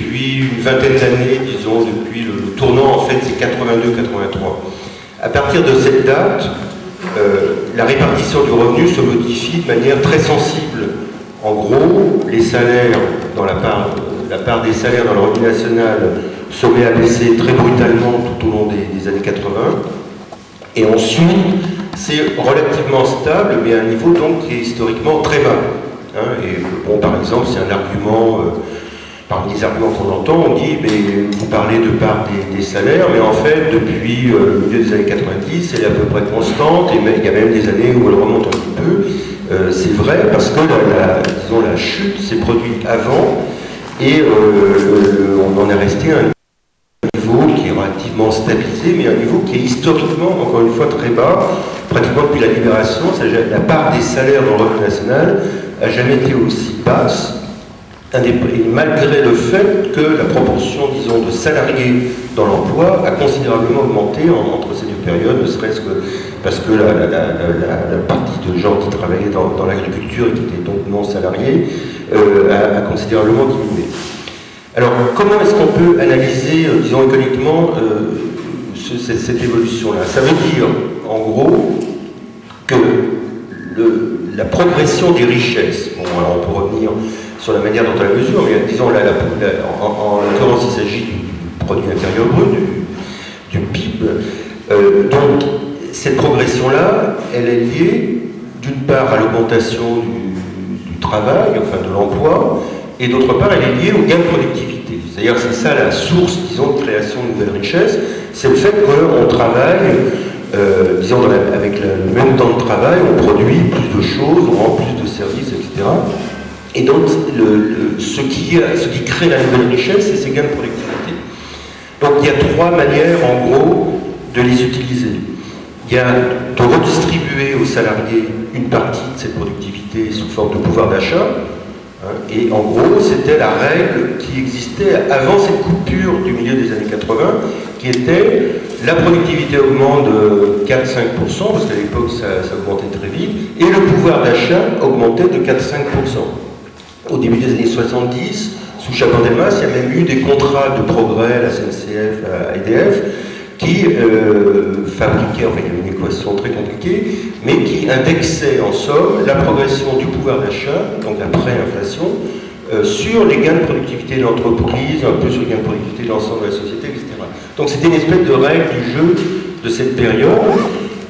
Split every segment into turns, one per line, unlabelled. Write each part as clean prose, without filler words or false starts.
depuis une vingtaine d'années, disons, depuis le tournant, en fait, c'est 82-83. À partir de cette date, la répartition du revenu se modifie de manière très sensible. En gros, les salaires, dans la part des salaires dans le revenu national se met à baisser très brutalement tout au long des années 80. Et ensuite, c'est relativement stable, mais à un niveau donc qui est historiquement très bas. Hein, et bon, par exemple, c'est un argument, parmi les arguments qu'on entend, on dit, mais vous parlez de part des salaires, mais en fait, depuis le milieu des années 90, elle est à peu près constante, et il y a même des années où elle remonte un petit peu. C'est vrai, parce que disons, la chute s'est produite avant, et on en est resté à un niveau qui est relativement stabilisé, mais un niveau qui est historiquement, encore une fois, très bas. Pratiquement depuis la libération, la part des salaires dans le revenu national n'a jamais été aussi basse, malgré le fait que la proportion, disons, de salariés dans l'emploi a considérablement augmenté entre ces deux périodes, ne serait-ce que parce que la partie de gens qui travaillaient dans l'agriculture et qui étaient donc non salariés a considérablement diminué. Alors, comment est-ce qu'on peut analyser, disons, économiquement cette évolution-là? Ça veut dire, en gros, que la progression des richesses, bon, alors on peut revenir sur la manière dont on la mesure, mais disons, en l'occurrence, il s'agit du produit intérieur brut, du PIB. Donc, cette progression-là, elle est liée, d'une part, à l'augmentation du travail, enfin de l'emploi, et d'autre part, elle est liée au gain de productivité. C'est-à-dire, c'est ça la source, disons, de création de nouvelles richesses, c'est le fait qu'on travaille, disons, avec le même temps de travail, on produit plus de choses, on rend plus de services, etc. Et donc, ce qui crée la nouvelle richesse, c'est ces gains de productivité. Donc, il y a trois manières, en gros, de les utiliser. Il y a de redistribuer aux salariés une partie de cette productivité sous forme de pouvoir d'achat. Et en gros, c'était la règle qui existait avant cette coupure du milieu des années 80, qui était la productivité augmente de 4-5%, parce qu'à l'époque ça augmentait très vite, et le pouvoir d'achat augmentait de 4-5%. Au début des années 70, sous Chaban-Delmas, il y a même eu des contrats de progrès à la SNCF, à EDF, qui fabriquaient, enfin il y avait une équation très compliquée, mais qui indexait en somme la progression du pouvoir d'achat, donc après inflation, sur les gains de productivité de l'entreprise, un peu sur les gains de productivité de l'ensemble de la société, etc. Donc c'était une espèce de règle du jeu de cette période,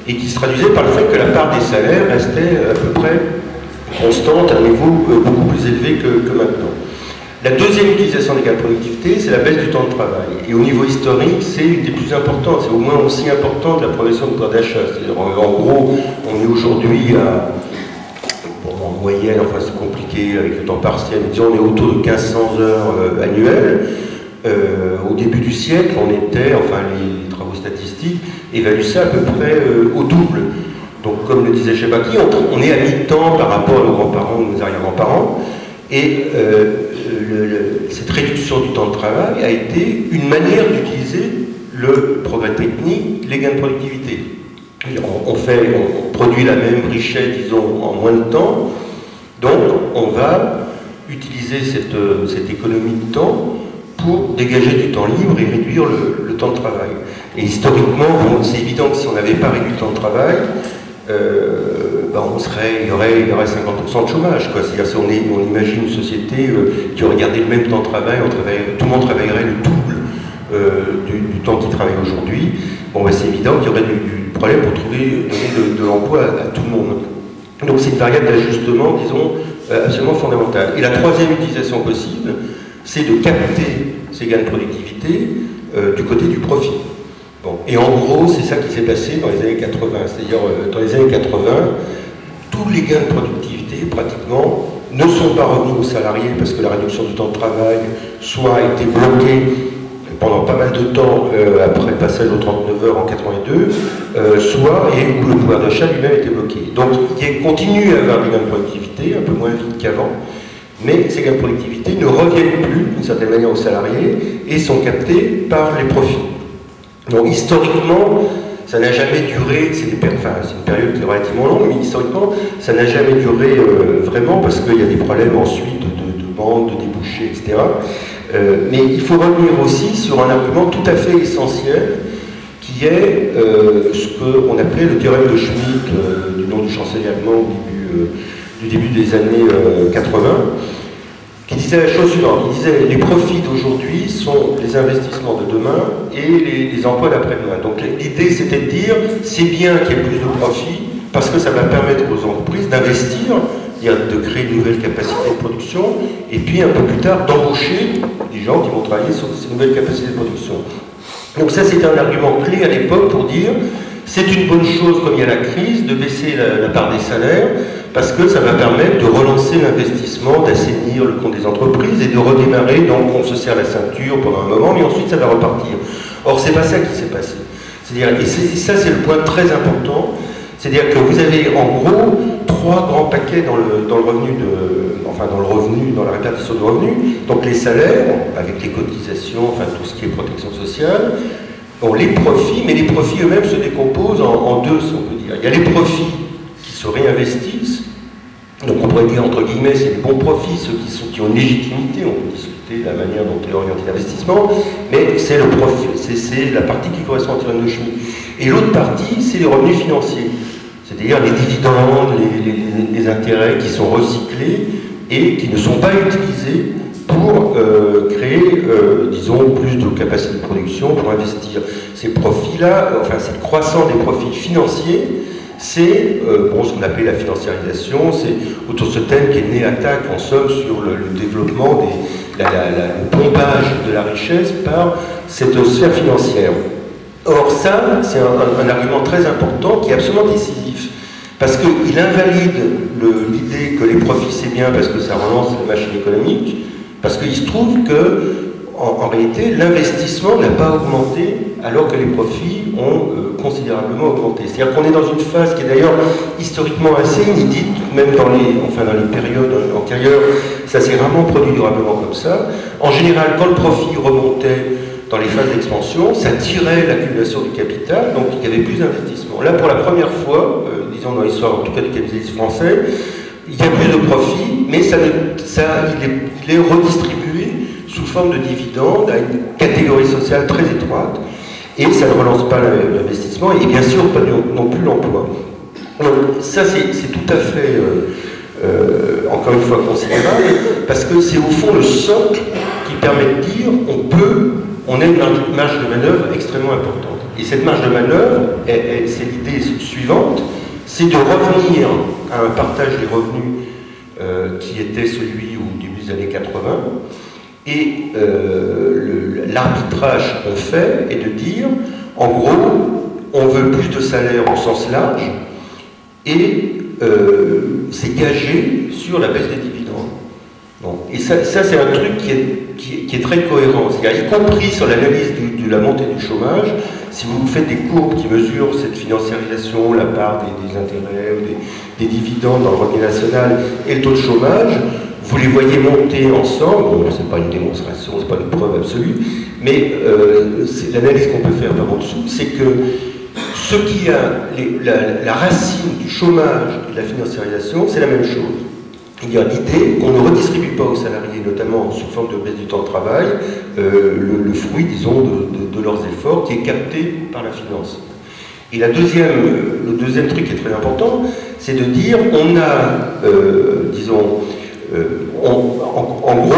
et qui se traduisait par le fait que la part des salaires restait à peu près constante, à un niveau beaucoup plus élevé que maintenant. La deuxième utilisation des gains de productivité, c'est la baisse du temps de travail. Et au niveau historique, c'est une des plus importantes, c'est au moins aussi important que la progression du pouvoir d'achat. C'est-à-dire, en gros, on est aujourd'hui en moyenne, enfin c'est compliqué avec le temps partiel, disons on est autour de 1500 heures annuelles. Au début du siècle, on était, enfin les travaux statistiques évaluent ça à peu près au double. Donc comme le disait Chebaki, on est à mi-temps par rapport à nos grands-parents ou nos arrière-grands-parents. Et cette réduction du temps de travail a été une manière d'utiliser le progrès technique, les gains de productivité. On produit la même richesse, disons, en moins de temps, donc on va utiliser cette économie de temps pour dégager du temps libre et réduire le temps de travail. Et historiquement, bon, c'est évident que si on n'avait pas réduit le temps de travail, il y aurait 50% de chômage. C'est-à-dire si on imagine une société qui aurait gardé le même temps de travail, tout le monde travaillerait le double du temps qu'il travaille aujourd'hui. Bon, c'est évident qu'il y aurait du problème pour donner de l'emploi à tout le monde. Donc c'est une variable d'ajustement, disons, absolument fondamentale. Et la troisième utilisation possible, c'est de capter ces gains de productivité du côté du profit. Bon. Et en gros, c'est ça qui s'est passé dans les années 80. C'est-à-dire, dans les années 80, tous les gains de productivité, pratiquement, ne sont pas revenus aux salariés parce que la réduction du temps de travail soit a été bloquée pendant pas mal de temps après le passage aux 39 heures en 82, où le pouvoir d'achat lui-même était bloqué. Donc, il continue à avoir des gains de productivité, un peu moins vite qu'avant, mais ces gains de productivité ne reviennent plus, d'une certaine manière, aux salariés et sont captés par les profits. Donc historiquement, ça n'a jamais duré, c'est une période qui est relativement longue, mais historiquement, ça n'a jamais duré vraiment parce qu'il y a des problèmes ensuite de vente, de débouchés, etc. Mais il faut revenir aussi sur un argument tout à fait essentiel, qui est ce qu'on appelait le théorème de Schmitt, du nom du chancelier allemand du début des années 80, qui disait la chose suivante. Il disait les profits d'aujourd'hui sont les investissements de demain et les emplois d'après-demain. Donc l'idée, c'était de dire, c'est bien qu'il y ait plus de profits, parce que ça va permettre aux entreprises d'investir, de créer de nouvelles capacités de production, et puis un peu plus tard d'embaucher des gens qui vont travailler sur ces nouvelles capacités de production. Donc ça, c'était un argument clé à l'époque pour dire c'est une bonne chose, comme il y a la crise, de baisser la part des salaires, parce que ça va permettre de relancer l'investissement, d'assainir le compte des entreprises et de redémarrer. Donc on se serre la ceinture pendant un moment, mais ensuite ça va repartir. Or, c'est pas ça qui s'est passé. C'est-à-dire, et ça, c'est le point très important. C'est-à-dire que vous avez en gros 3 grands paquets dans le revenu dans la répartition de revenus. Donc les salaires, avec les cotisations, enfin tout ce qui est protection sociale, ont les profits, mais les profits eux-mêmes se décomposent en deux, si on peut dire. Il y a les profits qui se réinvestissent, donc on pourrait dire entre guillemets c'est les bons profits, ceux qui ont une légitimité, on peut discuter de la manière dont est orienté l'investissement, mais c'est le profit, c'est la partie qui correspond au théorème de Schmitt. Et l'autre partie, c'est les revenus financiers. C'est-à-dire les dividendes, les intérêts qui sont recyclés et qui ne sont pas utilisés pour créer, disons, plus de capacité de production, pour investir. Ces profits-là, enfin, cette croissance des profits financiers, c'est ce qu'on appelle la financiarisation, c'est autour de ce thème qui est né attaque, en somme, sur le développement, le pompage de la richesse par cette sphère financière. Or ça, c'est un argument très important qui est absolument décisif, parce qu'il invalide l'idée que les profits c'est bien parce que ça relance la machine économique, parce qu'il se trouve que, en réalité, l'investissement n'a pas augmenté alors que les profits ont considérablement augmenté. C'est-à-dire qu'on est dans une phase qui est d'ailleurs historiquement assez inédite, même dans les périodes antérieures, ça s'est rarement produit durablement comme ça. En général, quand le profit remontait dans les phases d'expansion, ça tirait l'accumulation du capital, donc il y avait plus d'investissement. Là, pour la première fois, disons dans l'histoire en tout cas du capitalisme français, il y a plus de profit, mais il est redistribué sous forme de dividendes à une catégorie sociale très étroite, et ça ne relance pas l'investissement, et bien sûr pas non plus l'emploi. Ça, c'est tout à fait, encore une fois, considérable, parce que c'est au fond le socle qui permet de dire on a une marge de manœuvre extrêmement importante. Et cette marge de manœuvre, c'est l'idée suivante, c'est de revenir à un partage des revenus qui était celui au début des années 80, et l'arbitrage qu'on fait est de dire, en gros, on veut plus de salaire au sens large, et c'est gagé sur la baisse des dividendes. Bon. Et ça c'est un truc qui est très cohérent, c'est-à-dire y compris sur l'analyse de la montée du chômage. Si vous faites des courbes qui mesurent cette financiarisation, la part des intérêts ou des dividendes dans le revenu national et le taux de chômage, vous les voyez monter ensemble. Bon, c'est pas une démonstration, c'est pas une preuve absolue, mais l'analyse qu'on peut faire par en dessous, c'est que ce qui a la racine du chômage et de la financiarisation, c'est la même chose. Il y a l'idée qu'on ne redistribue pas aux salariés, notamment sous forme de baisse du temps de travail, le fruit, disons, de leurs efforts, qui est capté par la finance. Et le deuxième truc qui est très important, c'est de dire, on a, en gros,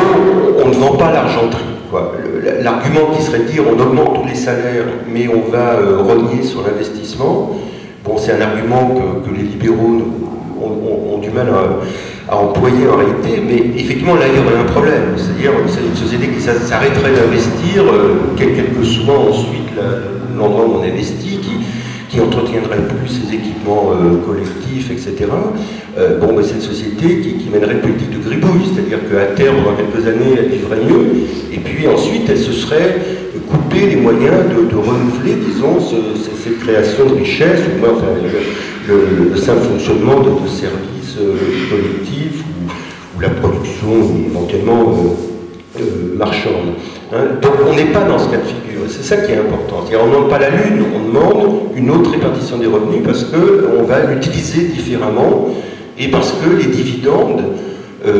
on ne vend pas l'argenterie. L'argument qui serait de dire, on augmente tous les salaires, mais on va rogner sur l'investissement, bon, c'est un argument que les libéraux ont du mal à employer en réalité, mais effectivement là il y aurait un problème, c'est-à-dire c'est une société qui s'arrêterait d'investir, quel que soit ensuite l'endroit où on investit, qui entretiendrait plus ses équipements collectifs, etc. Mais c'est une société qui mènerait une politique de gribouille, c'est-à-dire qu'à terme, dans quelques années, elle vivrait mieux, et puis ensuite elle se serait coupé les moyens de renouveler, disons, cette création de richesse, ou moins, enfin, le simple fonctionnement de services collectifs ou la production éventuellement marchande. Donc on n'est pas dans ce cas de figure, c'est ça qui est important. C'est-à-dire on ne demande pas la lune, on demande une autre répartition des revenus parce qu'on va l'utiliser différemment et parce que les dividendes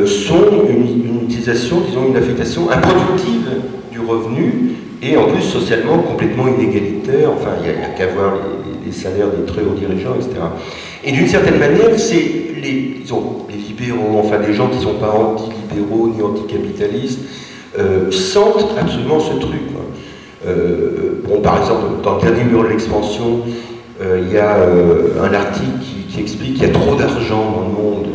sont une utilisation, disons une affectation improductive du revenu et en plus socialement complètement inégalitaire. Enfin, il n'y a qu'à voir les salaires des très hauts dirigeants, etc. Et d'une certaine manière, c'est les libéraux, enfin les gens qui ne sont pas anti-libéraux ni anticapitalistes, sentent absolument ce truc. Bon, par exemple, dans le dernier numéro de l'Expansion, il y a un article qui explique qu'il y a trop d'argent dans le monde.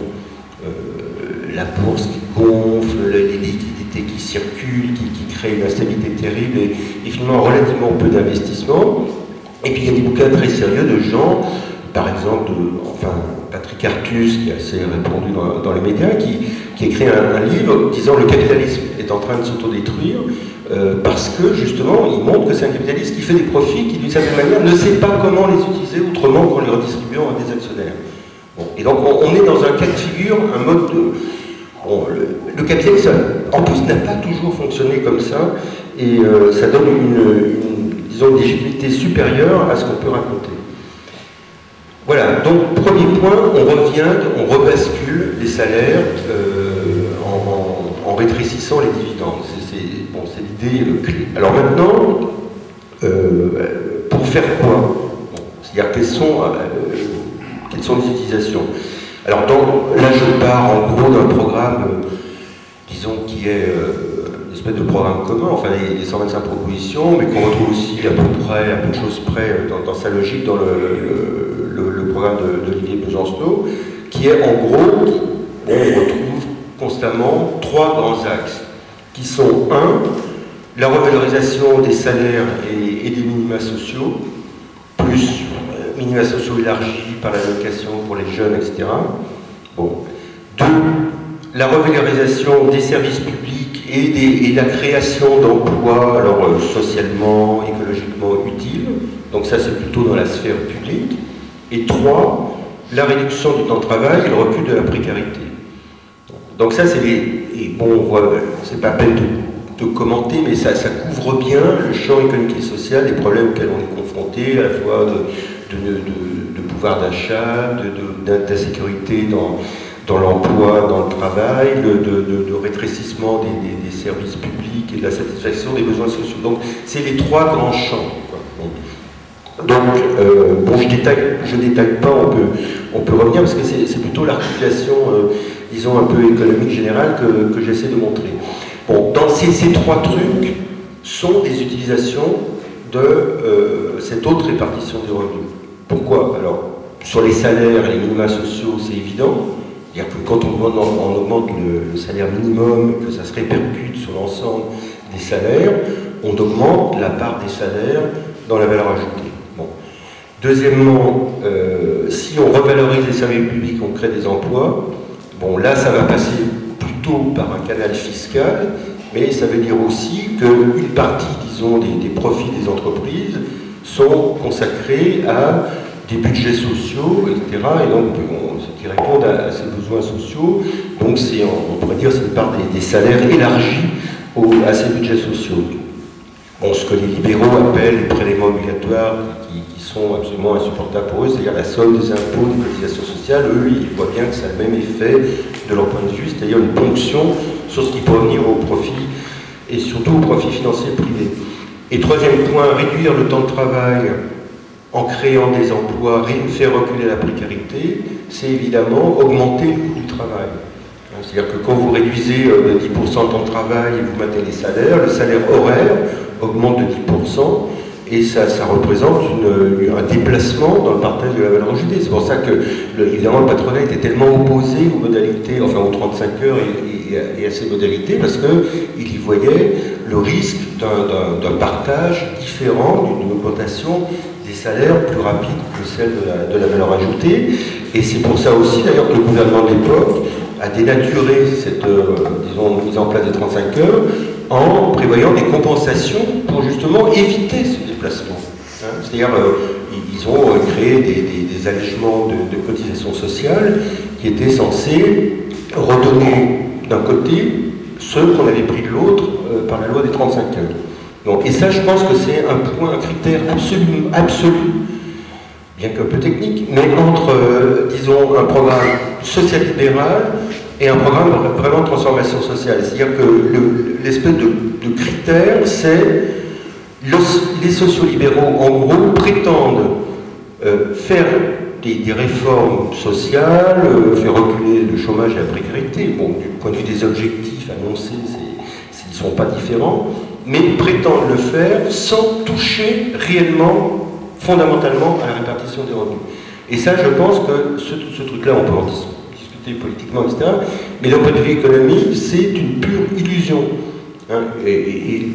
La bourse qui gonfle, les liquidités qui circulent, qui créent une instabilité terrible et finalement relativement peu d'investissement. Et puis il y a des bouquins très sérieux de gens, par exemple, Patrick Artus, qui est assez répandu dans les médias, qui écrit un livre disant le capitalisme est en train de s'autodétruire parce que justement il montre que c'est un capitaliste qui fait des profits qui d'une certaine manière ne sait pas comment les utiliser autrement qu'en les redistribuant à des actionnaires. Bon, et donc on est dans un cas de figure, un mode de... Bon, le capitalisme en plus n'a pas toujours fonctionné comme ça et ça donne disons, une légitimité supérieure à ce qu'on peut raconter. Voilà, donc premier point, on rebascule les salaires en rétrécissant les dividendes. C'est l'idée clé. Alors maintenant, pour faire quoi? C'est-à-dire quelles sont les utilisations? Alors là je pars en gros d'un programme, disons, qui est une espèce de programme commun, enfin les 125 propositions, mais qu'on retrouve aussi à peu de choses près dans sa logique dans le programme d'Olivier Besancenot, qui est en gros, on retrouve constamment trois grands axes, qui sont la revalorisation des salaires et des minima sociaux, plus minima sociaux élargis par l'allocation pour les jeunes, etc. Bon. 2, la revalorisation des services publics et la création d'emplois, alors socialement, écologiquement utiles. Donc ça, c'est plutôt dans la sphère publique. Et 3, la réduction du temps de travail et le recul de la précarité. Donc ça, c'est c'est pas peine de commenter, mais ça couvre bien le champ économique et social, les problèmes auxquels on est confronté, à la fois de pouvoir d'achat, d'insécurité dans l'emploi, dans le travail, de rétrécissement des services publics et de la satisfaction des besoins sociaux. Donc c'est les trois grands champs. Donc, je détaille pas, on peut revenir parce que c'est plutôt l'articulation, disons, un peu économique générale que j'essaie de montrer. Bon, dans ces trois trucs sont des utilisations de cette autre répartition des revenus. Pourquoi? Alors, sur les salaires et les minima sociaux, c'est évident. C'est-à-dire que quand on augmente le salaire minimum, que ça se répercute sur l'ensemble des salaires, on augmente la part des salaires dans la valeur ajoutée. Bon. Deuxièmement, si on revalorise les services publics, on crée des emplois, bon là ça va passer plutôt par un canal fiscal, mais ça veut dire aussi qu'une partie, disons, des profits des entreprises sont consacrés à des budgets sociaux, etc. Et donc, qui répondent à ces besoins sociaux. Donc, on pourrait dire, c'est une part des salaires élargis à ces budgets sociaux. Bon, ce que les libéraux appellent les prélèvements obligatoires, qui sont absolument insupportables pour eux, c'est-à-dire la somme des impôts, des cotisations sociales, eux, ils voient bien que ça a le même effet de leur point de vue, c'est-à-dire une ponction sur ce qui peut revenir au profit, et surtout au profit financier privé. Et troisième point, réduire le temps de travail en créant des emplois, faire reculer la précarité, c'est évidemment augmenter le coût du travail. C'est-à-dire que quand vous réduisez de 10% le temps de travail et vous maintenez les salaires, le salaire horaire augmente de 10%, et ça représente un déplacement dans le partage de la valeur ajoutée. C'est pour ça que, évidemment, le patronat était tellement opposé aux modalités, enfin aux 35 heures et à ces modalités, parce qu'il y voyait le risque d'un partage différent, d'une augmentation des salaires plus rapide que celle de la valeur ajoutée. Et c'est pour ça aussi, d'ailleurs, que le gouvernement de l'époque a dénaturé cette disons, mise en place des 35 heures en prévoyant des compensations pour justement éviter ce déplacement. C'est-à-dire, ils ont créé des allègements de cotisations sociales qui étaient censés redonner d'un côté ceux qu'on avait pris de l'autre par la loi des 35 heures. Donc, et ça, je pense que c'est un critère absolu, bien qu'un peu technique, mais entre, disons, un programme social-libéral et un programme vraiment de transformation sociale. C'est-à-dire que l'espèce de critère, c'est les sociolibéraux, en gros, prétendent faire des réformes sociales, faire reculer le chômage et la précarité. Bon, du point de vue des objectifs annoncés, ils ne sont pas différents, mais prétendent le faire sans toucher réellement, fondamentalement, à la répartition des revenus. Et ça, je pense que ce truc-là, on peut en discuter politiquement, etc., mais d'un point de vue économique, c'est une pure illusion. Hein, et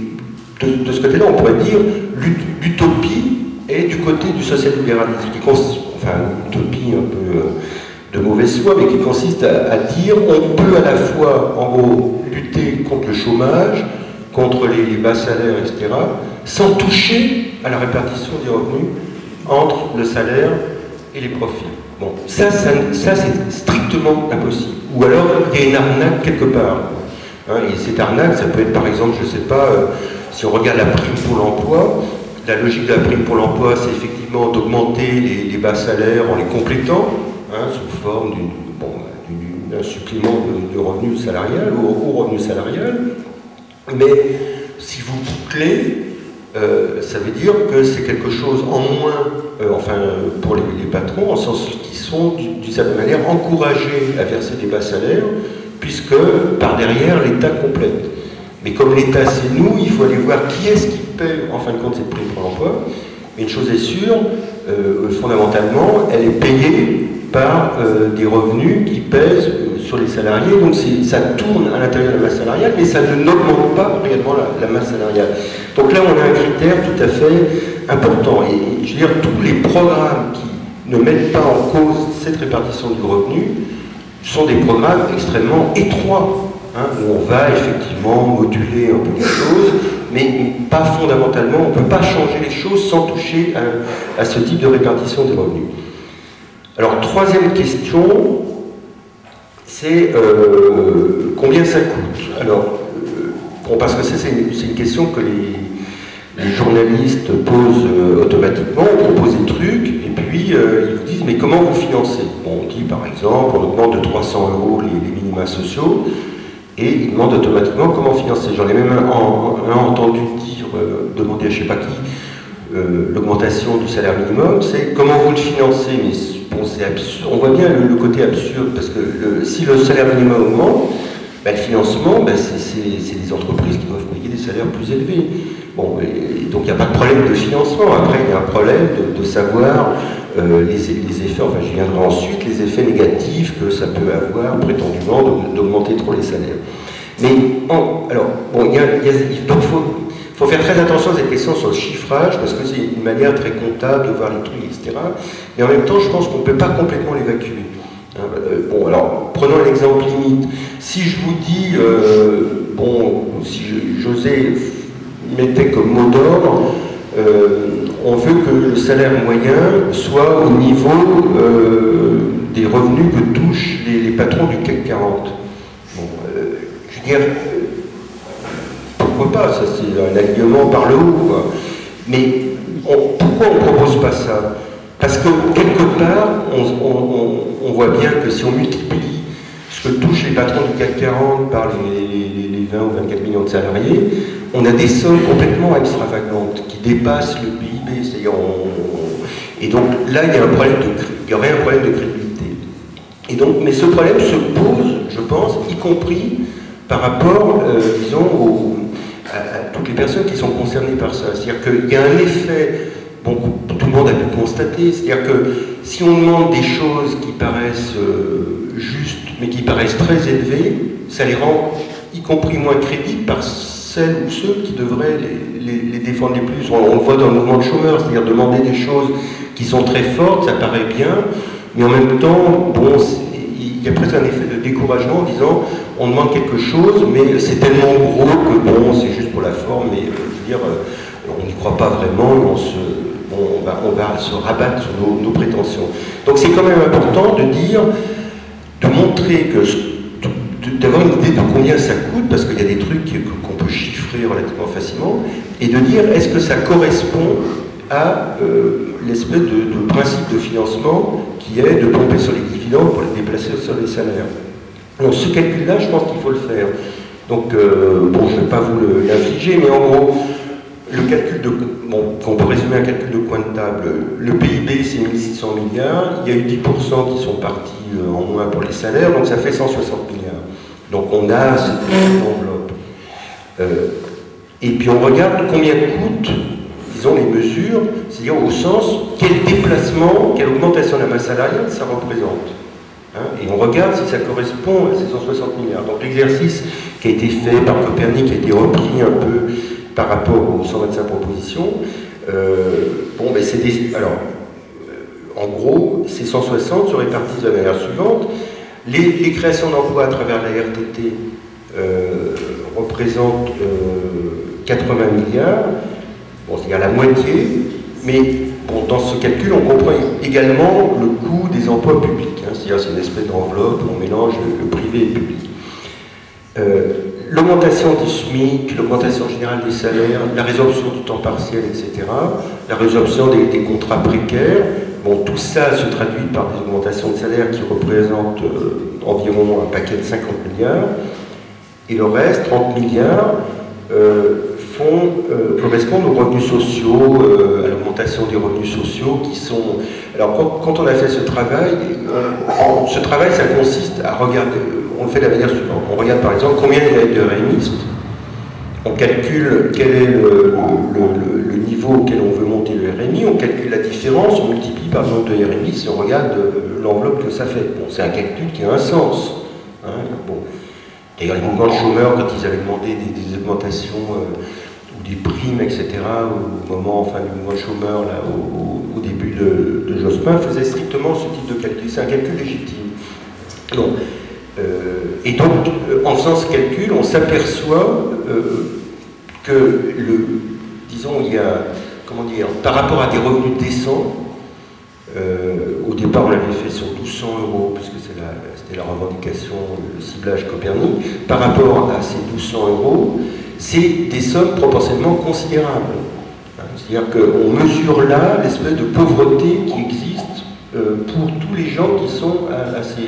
de ce côté-là, on pourrait dire l'utopie est du côté du social-libéralisme, enfin, une utopie un peu de mauvaise foi, mais qui consiste à dire on peut à la fois, en gros, lutter contre le chômage, contre les bas salaires, etc., sans toucher à la répartition des revenus entre le salaire et les profits. Bon, ça c'est strictement impossible. Ou alors, il y a une arnaque quelque part. Hein, et cette arnaque, ça peut être par exemple, je ne sais pas, si on regarde la prime pour l'emploi, la logique de la prime pour l'emploi, c'est effectivement d'augmenter les bas salaires en les complétant, hein, sous forme d'un supplément de revenu salarial ou au revenu salarial. Mais si vous bouclez, ça veut dire que c'est quelque chose en moins, pour les patrons, en sens qu'ils sont d'une certaine manière encouragés à verser des bas salaires, puisque par derrière l'État complète. Mais comme l'État c'est nous, il faut aller voir qui est-ce qui paie en fin de compte cette prime pour l'emploi. Mais une chose est sûre, fondamentalement, elle est payée par des revenus qui pèsent sur les salariés, donc ça tourne à l'intérieur de la masse salariale, mais ça n'augmente pas réellement la masse salariale. Donc là, on a un critère tout à fait important. Et je veux dire, tous les programmes qui ne mettent pas en cause cette répartition du revenu sont des programmes extrêmement étroits, hein, où on va effectivement moduler un peu les choses, mais pas fondamentalement, on ne peut pas changer les choses sans toucher à ce type de répartition des revenus. Alors, troisième question, c'est combien ça coûte. Alors, bon, parce que c'est une question que les journalistes posent automatiquement, on propose des trucs, et puis ils vous disent, mais comment vous financez? Bon, on dit par exemple, on augmente de 300 € les minima sociaux, et ils demandent automatiquement comment financer. J'en ai même entendu dire, demander à je ne sais pas qui, l'augmentation du salaire minimum, c'est comment vous le financez? Mais bon, c'est absurde. On voit bien le côté absurde, parce que si le salaire minimum augmente, ben, le financement, ben, c'est les entreprises qui doivent payer des salaires plus élevés. Bon, et donc il n'y a pas de problème de financement. Après, il y a un problème de savoir les effets, enfin je viendrai ensuite, les effets négatifs que ça peut avoir prétendument d'augmenter trop les salaires. Mais, alors, bon, il faut faire très attention à cette question sur le chiffrage, parce que c'est une manière très comptable de voir les trucs, etc. Mais en même temps, je pense qu'on ne peut pas complètement l'évacuer. Bon, alors, prenons un exemple limite. Si je vous dis, si José mettait comme mot d'ordre, on veut que le salaire moyen soit au niveau des revenus que touchent les patrons du CAC 40. Bon, je veux dire, pourquoi pas, ça c'est un alignement par le haut, quoi. Mais pourquoi on ne propose pas ça? Parce que quelque part, on voit bien que si on multiplie ce que touchent les patrons du CAC 40 par les 20 ou 24 millions de salariés, on a des sommes complètement extravagantes qui dépassent le PIB. Et donc là, il y aurait un problème de crédibilité. Et donc, mais ce problème se pose, je pense, y compris par rapport, disons, à toutes les personnes qui sont concernées par ça. C'est-à-dire qu'il y a un effet, bon, tout le monde a pu constater, c'est-à-dire que si on demande des choses qui paraissent justes, mais qui paraissent très élevées, ça les rend y compris moins crédibles par celles ou ceux qui devraient les défendre les plus. On le voit dans le mouvement de chômeurs, c'est-à-dire demander des choses qui sont très fortes, ça paraît bien, mais en même temps, bon, il y a presque un effet de découragement en disant on demande quelque chose, mais c'est tellement gros que bon, c'est juste pour la forme, mais je veux dire, on n'y croit pas vraiment, et on va se rabattre sur nos prétentions. Donc c'est quand même important de dire, de montrer que d'avoir une idée de combien ça coûte, parce qu'il y a des trucs qu'on peut chiffrer relativement facilement, et de dire est-ce que ça correspond à l'espèce de principe de financement qui est de pomper sur les dividendes pour les déplacer sur les salaires. Donc ce calcul-là, je pense qu'il faut le faire. Donc, bon, je ne vais pas vous l'infliger, mais en gros, le calcul de... Bon, on peut résumer un calcul de coin de table. Le PIB, c'est 1600 milliards. Il y a eu 10% qui sont partis en moins pour les salaires, donc ça fait 160 milliards. Donc on a cette enveloppe. Et puis on regarde combien coûtent, disons, les mesures, c'est-à-dire au sens, quel déplacement, quelle augmentation de la masse salariale ça représente. Et on regarde si ça correspond à ces 160 milliards. Donc l'exercice qui a été fait par Copernic a été repris un peu par rapport aux 125 propositions. Bon, ben c'est des... Alors, en gros, ces 160 se répartissent de la manière suivante. Les créations d'emplois à travers la RTT représentent 80 milliards, bon, c'est-à-dire la moitié, mais bon, dans ce calcul, on comprend également le coût des emplois publics. C'est-à-dire c'est une espèce d'enveloppe où on mélange le privé et le public. L'augmentation du SMIC, l'augmentation générale des salaires, la résorption du temps partiel, etc., la résorption des contrats précaires, bon, tout ça se traduit par des augmentations de salaire qui représentent environ un paquet de 50 milliards, et le reste, 30 milliards, correspondent aux revenus sociaux, à l'augmentation des revenus sociaux qui sont... Alors quand on a fait ce travail, ça consiste à regarder, on le fait de la manière suivante. On regarde par exemple combien il y a de RMistes, on calcule quel est le niveau auquel on veut monter le RMI, on calcule la différence, on multiplie par le nombre de RMI et on regarde l'enveloppe que ça fait. Bon, c'est un calcul qui a un sens. Bon. D'ailleurs, les mouvements de chômeurs, quand ils avaient demandé des augmentations ou des primes, etc., au moment enfin, du mouvement de chômeurs, là, au début de Jospin, faisaient strictement ce type de calcul. C'est un calcul légitime. Donc, et donc, en faisant ce calcul, on s'aperçoit que, disons, il y a, comment dire, par rapport à des revenus décents, au départ, on l'avait fait sur 1200 €, puisque c'était la revendication, le ciblage Copernic. Par rapport à ces 1200 €, c'est des sommes proportionnellement considérables. C'est-à-dire qu'on mesure là l'espèce de pauvreté qui existe pour tous les gens qui sont à ces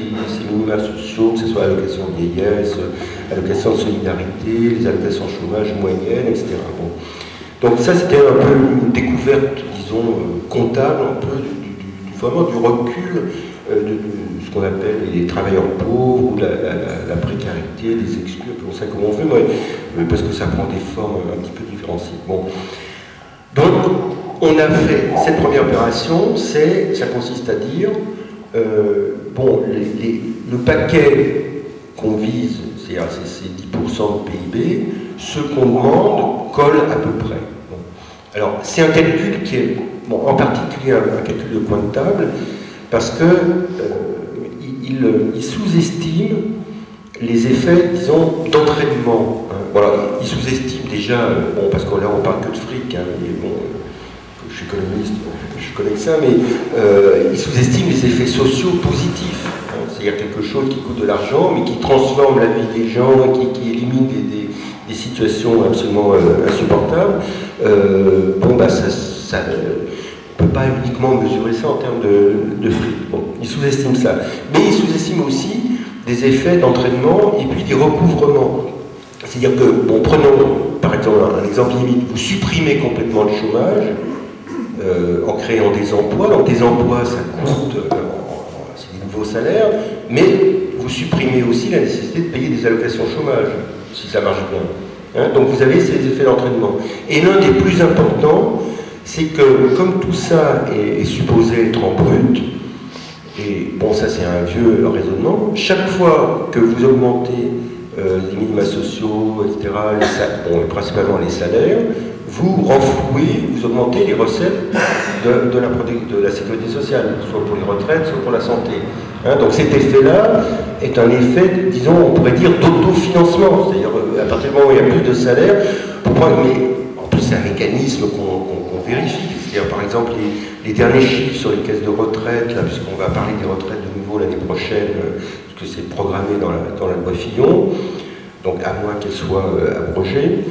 minima sociaux, que ce soit allocation de vieillesse, allocation de solidarité, les allocations chômage moyennes, etc. Bon. Donc ça, c'était un peu une découverte, disons, comptable, un peu vraiment du recul de ce qu'on appelle les travailleurs pauvres, ou la précarité, les exclus, on sait comment on fait, mais parce que ça prend des formes un petit peu différenciées. Bon. Donc, on a fait cette première opération, ça consiste à dire, bon, le paquet qu'on vise, c'est-à-dire ces 10% de PIB, ce qu'on demande colle à peu près. Bon. Alors, c'est un calcul qui est, bon, en particulier un calcul de coin de table, parce que il sous-estime les effets, disons, d'entraînement. Voilà, il sous-estime déjà, bon, parce que là on parle que de fric, mais bon, je suis économiste, je connais ça, mais il sous-estime les effets sociaux positifs. C'est-à-dire quelque chose qui coûte de l'argent, mais qui transforme la vie des gens, qui élimine des situations absolument insupportables. Bon, bah, ça on ne peut pas uniquement mesurer ça en termes de fric. Bon, il sous-estime ça. Mais il sous-estime aussi des effets d'entraînement et puis des recouvrements. C'est-à-dire que, bon, prenons par exemple un exemple limite, vous supprimez complètement le chômage en créant des emplois. Donc des emplois, ça coûte, c'est des nouveaux salaires, mais vous supprimez aussi la nécessité de payer des allocations chômage, si ça marche bien. Donc vous avez ces effets d'entraînement. Et l'un des plus importants, c'est que comme tout ça est supposé être en brut, et bon, ça c'est un vieux raisonnement, chaque fois que vous augmentez les minima sociaux, etc., bon, principalement les salaires, vous renflouez, vous augmentez les recettes de la sécurité sociale, soit pour les retraites, soit pour la santé. Donc cet effet-là est un effet, disons, on pourrait dire d'autofinancement, c'est-à-dire à partir du moment où il y a plus de salaire, mais en plus c'est un mécanisme qu'on vérifie. C'est-à-dire par exemple les derniers chiffres sur les caisses de retraite, là, puisqu'on va parler des retraites de nouveau l'année prochaine, parce que c'est programmé dans la loi Fillon, donc à moins qu'elle soit abrogée.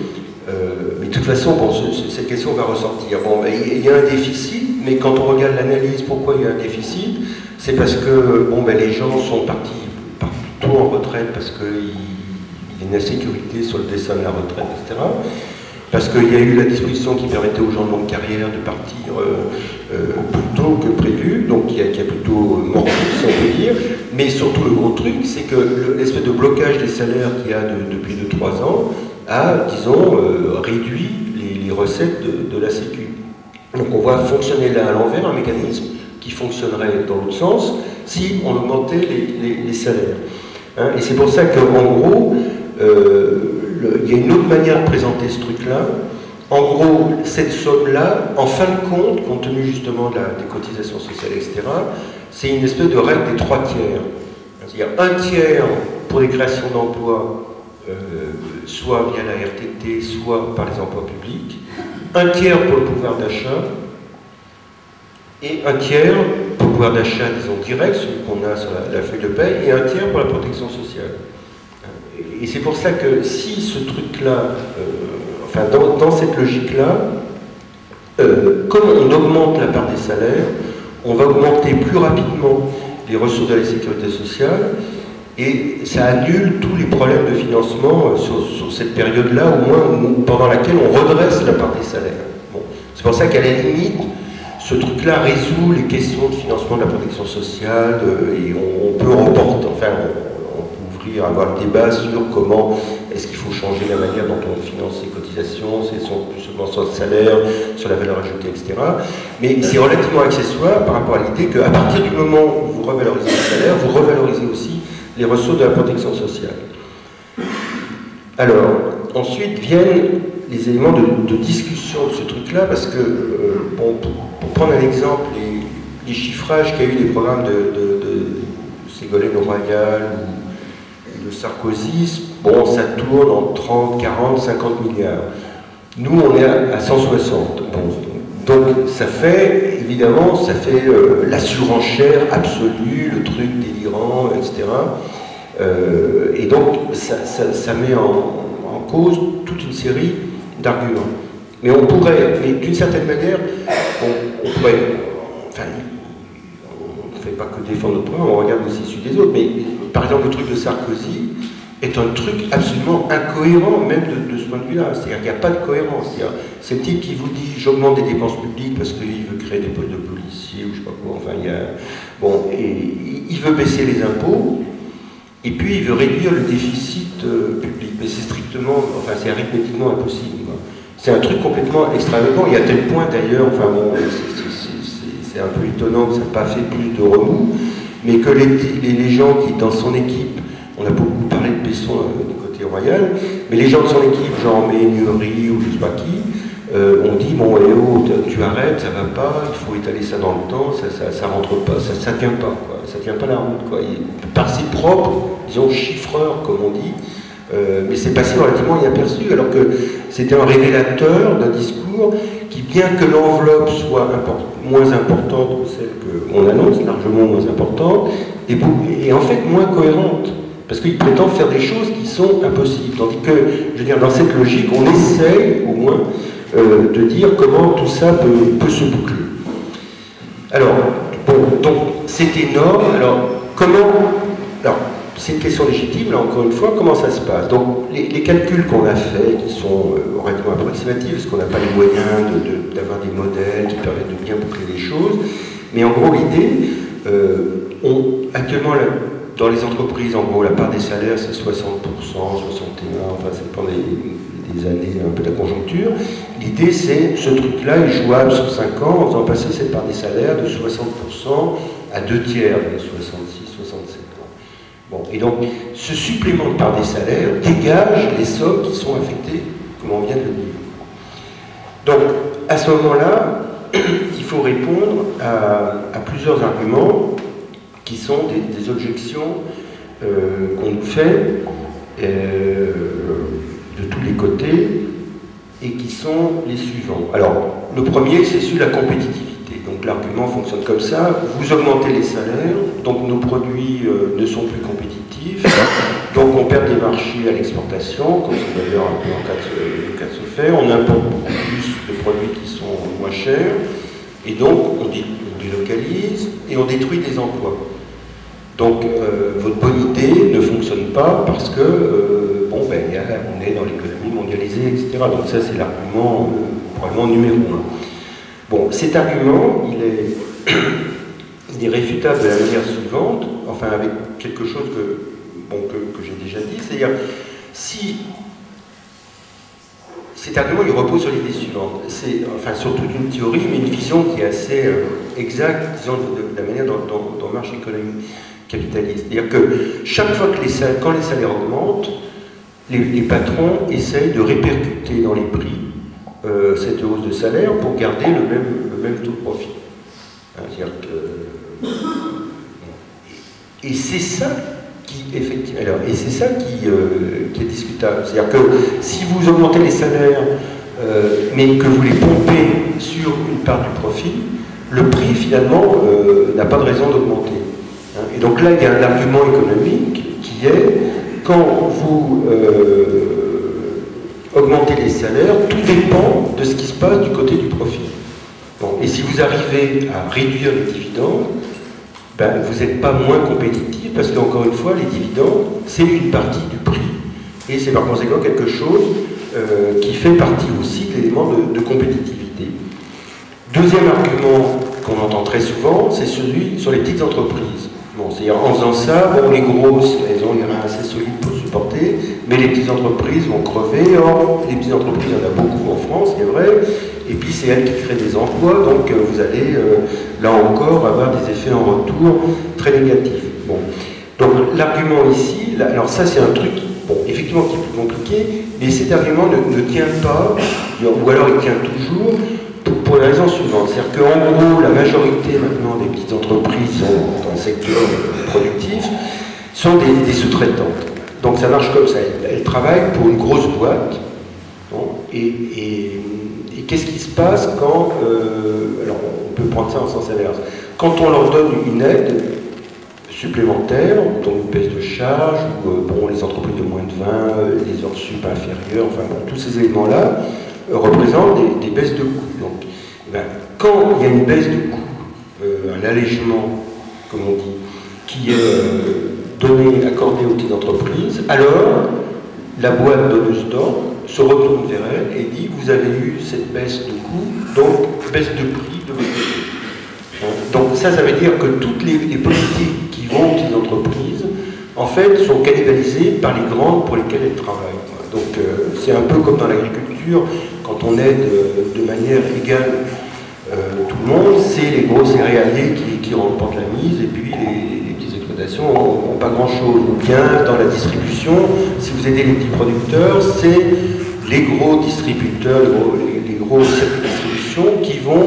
Mais de toute façon, bon, cette question va ressortir. Bon, il y a un déficit, mais quand on regarde l'analyse, pourquoi il y a un déficit, c'est parce que bon, ben, les gens sont partis tôt en retraite parce qu'il y a une insécurité sur le dessin de la retraite, etc. Parce qu'il y a eu la disposition qui permettait aux gens de longue carrière de partir plus tôt que prévu, donc qui a plutôt mordu, si on peut dire. Mais surtout, le gros truc, c'est que l'espèce de blocage des salaires qu'il y a depuis 2-3 ans a, disons, réduit les recettes de la Sécu. Donc on voit fonctionner là à l'envers un mécanisme qui fonctionnerait dans l'autre sens si on augmentait les salaires. Hein, et c'est pour ça qu'en gros, il y a une autre manière de présenter ce truc-là. En gros, cette somme-là, en fin de compte tenu justement des cotisations sociales, etc., c'est une espèce de règle des 3 tiers. C'est-à-dire un tiers pour les créations d'emplois, soit via la RTT, soit par les emplois publics, un tiers pour le pouvoir d'achat, et un tiers pour le pouvoir d'achat, disons, direct, celui qu'on a sur la feuille de paie, et un tiers pour la protection sociale. Et c'est pour ça que si ce truc-là, enfin dans cette logique-là, comme on augmente la part des salaires, on va augmenter plus rapidement les ressources de la sécurité sociale, et ça annule tous les problèmes de financement sur cette période-là, au moins pendant laquelle on redresse la part des salaires. Bon. C'est pour ça qu'à la limite, ce truc-là résout les questions de financement de la protection sociale, et on peut reporter, enfin, avoir le débat sur comment est-ce qu'il faut changer la manière dont on finance ces cotisations, c'est plus seulement sur le salaire, sur la valeur ajoutée, etc. Mais c'est relativement accessoire par rapport à l'idée qu'à partir du moment où vous revalorisez le salaire, vous revalorisez aussi les ressources de la protection sociale. Alors, ensuite viennent les éléments de discussion de ce truc-là, parce que, bon, pour prendre un exemple, les chiffrages qu'a eu les programmes de Ségolène Royal ou de Sarkozy, bon, ça tourne en 30, 40, 50 milliards. Nous, on est à 160. Bon, donc, ça fait, évidemment, la surenchère absolue, le truc délirant, etc. Et donc, ça met en cause toute une série d'arguments. Mais on pourrait, mais d'une certaine manière, on pourrait, enfin, on ne fait pas que défendre notre programme, on regarde aussi celui des autres, mais par exemple, le truc de Sarkozy est un truc absolument incohérent, même de ce point de vue-là. C'est-à-dire qu'il n'y a pas de cohérence. C'est le type qui vous dit « j'augmente des dépenses publiques parce qu'il veut créer des postes de policiers » ou je ne sais pas quoi, enfin, bon, et il veut baisser les impôts, et puis il veut réduire le déficit public. Mais c'est strictement, enfin, c'est arithmétiquement impossible. C'est un truc complètement extravagant, et à tel point d'ailleurs, enfin bon, c'est un peu étonnant que ça n'ait pas fait plus de remous, mais que les gens qui, dans son équipe, on a beaucoup parlé de Besson du côté royal, mais les gens de son équipe, genre Ménurie ou je ne sais pas qui, ont dit, bon, tu arrêtes, ça va pas, il faut étaler ça dans le temps, ça rentre pas, ça tient pas, quoi, ça tient pas la route, quoi. Par ses propres, disons, chiffreurs, comme on dit, mais c'est passé relativement inaperçu, alors que c'était un révélateur d'un discours qui, bien que l'enveloppe soit moins importante que celle qu'on annonce, largement moins importante, est en fait moins cohérente, parce qu'il prétend faire des choses qui sont impossibles, tandis que, je veux dire, dans cette logique, on essaye, au moins, de dire comment tout ça peut se boucler. Alors, bon, donc, c'est énorme, alors, c'est une question légitime, là encore une fois, comment ça se passe? Donc les calculs qu'on a faits, qui sont relativement approximatifs, parce qu'on n'a pas les moyens d'avoir des modèles qui permettent de bien boucler les choses, mais en gros l'idée, actuellement dans les entreprises, en gros la part des salaires c'est 60%, 61%, enfin ça dépend des années, un peu de la conjoncture. L'idée c'est, ce truc-là est jouable sur 5 ans en faisant passer cette part des salaires de 60% à 2 tiers, 66, 67. Bon, et donc, ce supplément de part des salaires dégage les sommes qui sont affectées, comme on vient de le dire. Donc, à ce moment-là, il faut répondre à plusieurs arguments qui sont des objections qu'on nous fait de tous les côtés et qui sont les suivants. Alors, le premier, c'est celui de la compétitivité. Donc l'argument fonctionne comme ça, vous augmentez les salaires, donc nos produits ne sont plus compétitifs, donc on perd des marchés à l'exportation, comme c'est d'ailleurs un peu en cas de se faire, on importe beaucoup plus de produits qui sont moins chers, et donc on délocalise et on détruit des emplois. Donc votre bonne idée ne fonctionne pas parce que bon, ben, on est dans l'économie mondialisée, etc. Donc ça c'est l'argument probablement numéro 1. Bon, cet argument, il est réfutable de la manière suivante, enfin avec quelque chose que j'ai déjà dit, c'est-à-dire si cet argument il repose sur l'idée suivante, c'est enfin sur toute une théorie, mais une vision qui est assez exacte, disons, de la manière dont marche l'économie capitaliste. C'est-à-dire que chaque fois que quand les salaires augmentent, les patrons essayent de répercuter dans les prix cette hausse de salaire pour garder le même taux de profit. C'est-à-dire que... Et c'est ça qui, effectivement, alors, et c'est ça qui est discutable. C'est-à-dire que si vous augmentez les salaires, mais que vous les pompez sur une part du profit, le prix, finalement, n'a pas de raison d'augmenter. Et donc là, il y a un argument économique qui est, quand vous augmenter les salaires, tout dépend de ce qui se passe du côté du profit. Bon, et si vous arrivez à réduire les dividendes, ben, vous n'êtes pas moins compétitif parce qu'encore une fois, les dividendes, c'est une partie du prix. Et c'est par conséquent quelque chose qui fait partie aussi de l'élément de compétitivité. Deuxième argument qu'on entend très souvent, c'est celui sur les petites entreprises. Bon, c'est-à-dire en faisant ça, bon, les grosses, elles ont les reins assez solides pour supporter, mais les petites entreprises vont crever. Or, les petites entreprises, il y en a beaucoup en France, c'est vrai, et puis c'est elles qui créent des emplois, donc vous allez, là encore, avoir des effets en retour très négatifs. Bon. Donc l'argument ici, là, alors ça c'est un truc, bon, effectivement qui est plus compliqué, mais cet argument ne tient pas, ou alors il tient toujours, pour la raison suivante, c'est-à-dire qu'en gros, la majorité maintenant des petites entreprises dans le secteur productif sont des sous-traitantes. Donc ça marche comme ça, elles travaillent pour une grosse boîte, bon, et qu'est-ce qui se passe quand, alors on peut prendre ça en sens inverse, quand on leur donne une aide supplémentaire, donc une baisse de charge, ou bon, les entreprises de moins de 20, les heures sup inférieures, enfin bon, tous ces éléments-là représentent des baisses de coûts. Donc, ben, quand il y a une baisse de coûts, un allègement, comme on dit, qui est accordé aux petites entreprises, alors la boîte donneuse d'ordre se retourne vers elle et dit vous avez eu cette baisse de coûts, donc baisse de prix de votre côté. Donc ça veut dire que toutes les politiques qui vont aux petites entreprises, en fait, sont cannibalisées par les grandes pour lesquelles elles travaillent. Donc c'est un peu comme dans l'agriculture, quand on aide de manière égale tout le monde, c'est les gros céréaliers qui remportent la mise, et puis les petites exploitations n'ont pas grand-chose. Ou bien dans la distribution, si vous aidez les petits producteurs, c'est les gros distributeurs, les gros circuits de distribution qui vont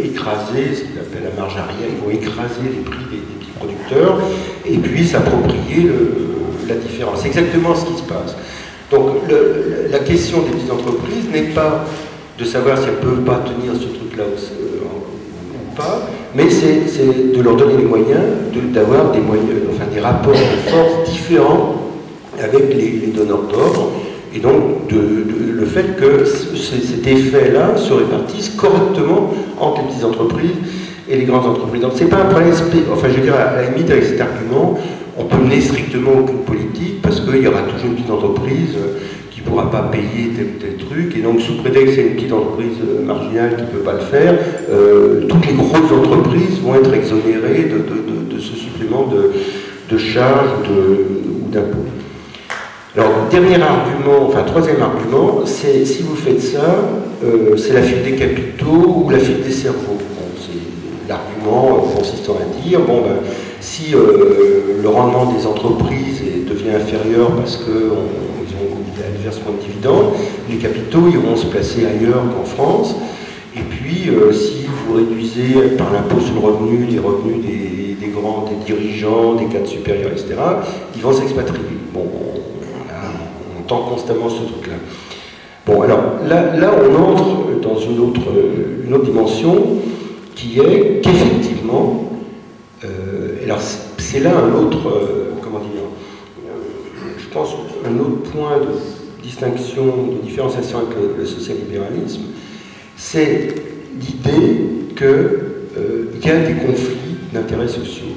écraser, ce qu'ils appellent la marge arrière, ils vont écraser les prix des petits producteurs, et puis s'approprier la différence. C'est exactement ce qui se passe. Donc la question des petites entreprises n'est pas de savoir si elles ne peuvent pas tenir ce truc-là ou pas, mais c'est de leur donner les moyens d'avoir des des rapports de force différents avec les donneurs d'ordre, et donc le fait que cet effet-là se répartisse correctement entre les petites entreprises et les grandes entreprises. Donc c'est pas un problème, enfin je veux dire, à la limite avec cet argument, on peut mener strictement aucune politique parce qu'il y aura toujours une petite entreprise qui ne pourra pas payer tel ou tel truc, et donc sous prétexte que c'est une petite entreprise marginale qui ne peut pas le faire, toutes les grosses entreprises vont être exonérées de ce supplément de charges ou d'impôts. Alors, dernier argument, enfin troisième argument, c'est si vous faites ça, c'est la fuite des capitaux ou la fuite des cerveaux. Bon, c'est l'argument consistant à dire, bon ben, si le rendement des entreprises devient inférieur parce qu'ils ont un versement de dividendes, les capitaux iront se placer ailleurs qu'en France, et puis si vous réduisez par l'impôt sur le revenu les revenus des grands, des dirigeants, des cadres supérieurs, etc., ils vont s'expatrier. Bon, on entend constamment ce truc-là. Bon, alors là on entre dans une autre dimension qui est qu'effectivement, alors c'est là un autre, comment dire, je pense un autre point de distinction, de différenciation avec le social-libéralisme, c'est l'idée qu'il y a des conflits d'intérêts sociaux.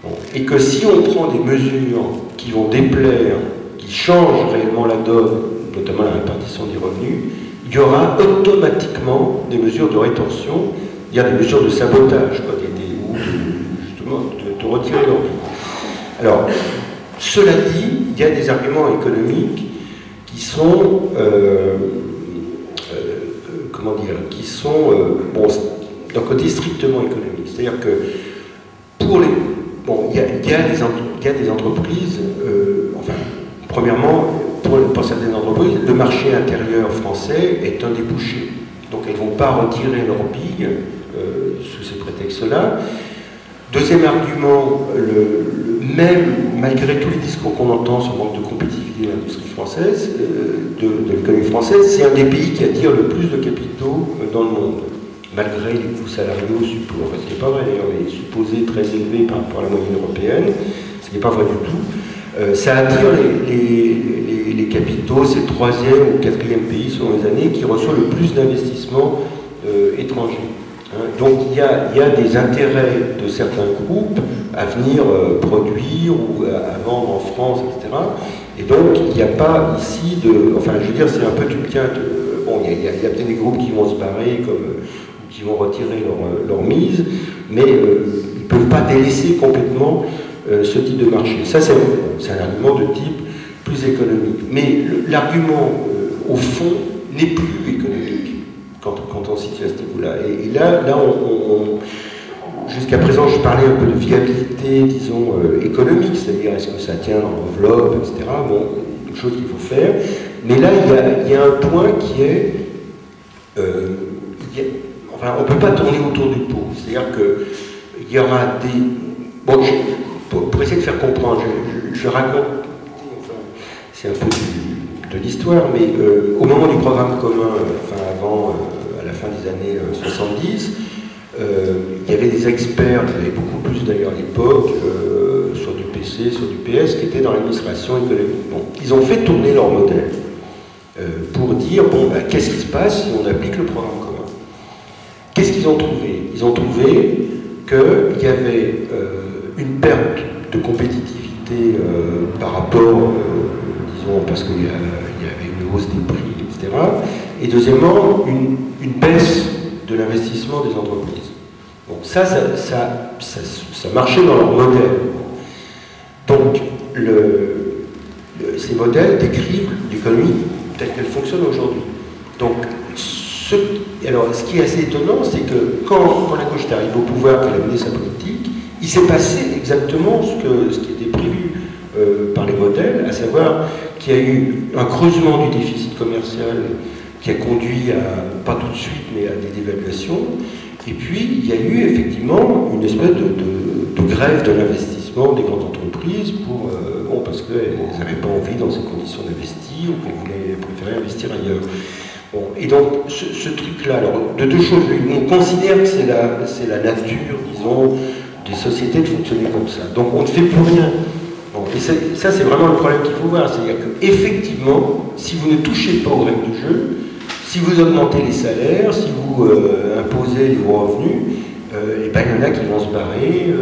Bon. Et que si on prend des mesures qui vont déplaire, qui changent réellement la donne, notamment la répartition des revenus, il y aura automatiquement des mesures de rétorsion, il y a des mesures de sabotage, quoi, ou justement de retirer leur vie. Alors, cela dit, il y a des arguments économiques qui sont, comment dire, qui sont, bon, d'un côté strictement économique. C'est-à-dire que pour les, bon, il y a des entreprises, enfin, premièrement, pour certaines entreprises, le marché intérieur français est un débouché. Donc elles ne vont pas retirer leur bille sous ce prétexte-là. Deuxième argument, même malgré tous les discours qu'on entend sur le manque de compétitivité de l'industrie française, de l'économie française, c'est un des pays qui attire le plus de capitaux dans le monde, malgré les coûts salariaux supposés, enfin ce n'est pas vrai d'ailleurs, mais supposés très élevés par rapport à la moyenne européenne, ce n'est pas vrai du tout. Ça attire les capitaux, c'est le troisième ou quatrième pays selon les années qui reçoit le plus d'investissements étrangers. Donc il y a des intérêts de certains groupes à venir produire ou à vendre en France, etc. Et donc il n'y a pas ici de... Enfin je veux dire, c'est un peu du cas de... Bon, il y a peut-être des groupes qui vont se barrer, qui vont retirer leur mise, mais ils ne peuvent pas délaisser complètement ce type de marché. Ça c'est un argument de type plus économique. Mais l'argument, au fond, n'est plus économique. Quand on se situe à ce niveau-là. Et là jusqu'à présent, je parlais un peu de viabilité, disons, économique, c'est-à-dire est-ce que ça tient dans l'enveloppe, etc. Bon, une chose qu'il faut faire. Mais là, il y a un point qui est... enfin, on ne peut pas tourner autour du pot. C'est-à-dire qu'il y aura des... Bon, pour essayer de faire comprendre, je raconte... Enfin, c'est un peu de l'histoire, mais au moment du programme commun, enfin avant, à la fin des années 70, il y avait des experts, il y en avait beaucoup plus d'ailleurs à l'époque, sur du PC, sur du PS, qui étaient dans l'administration économique. Bon, ils ont fait tourner leur modèle pour dire, bon, ben, qu'est-ce qui se passe si on applique le programme commun? Qu'est-ce qu'ils ont trouvé? Ils ont trouvé qu'il y avait une perte de compétitivité par rapport... parce qu'il y avait une hausse des prix, etc. Et deuxièmement, une baisse de l'investissement des entreprises. Donc ça marchait dans leur modèle. Donc ces modèles décrivent l'économie telle qu'elle fonctionne aujourd'hui. Donc alors ce qui est assez étonnant, c'est que quand la gauche est arrivée au pouvoir, qu'elle a mené sa politique, il s'est passé exactement ce qui était prévu par les modèles, à savoir qu'il y a eu un creusement du déficit commercial qui a conduit à, pas tout de suite, mais à des dévaluations, et puis il y a eu effectivement une espèce de grève de l'investissement des grandes entreprises parce qu'elles n'avaient pas envie dans ces conditions d'investir, ou qu'elles préféraient investir ailleurs. Bon, et donc ce truc-là, alors de deux choses, on considère que c'est la nature, disons, des sociétés de fonctionner comme ça. Donc on ne fait plus rien. Bon, et ça, c'est vraiment le problème qu'il faut voir. C'est-à-dire qu'effectivement, si vous ne touchez pas aux règles du jeu, si vous augmentez les salaires, si vous imposez les gros revenus, et ben, il y en a qui vont se barrer,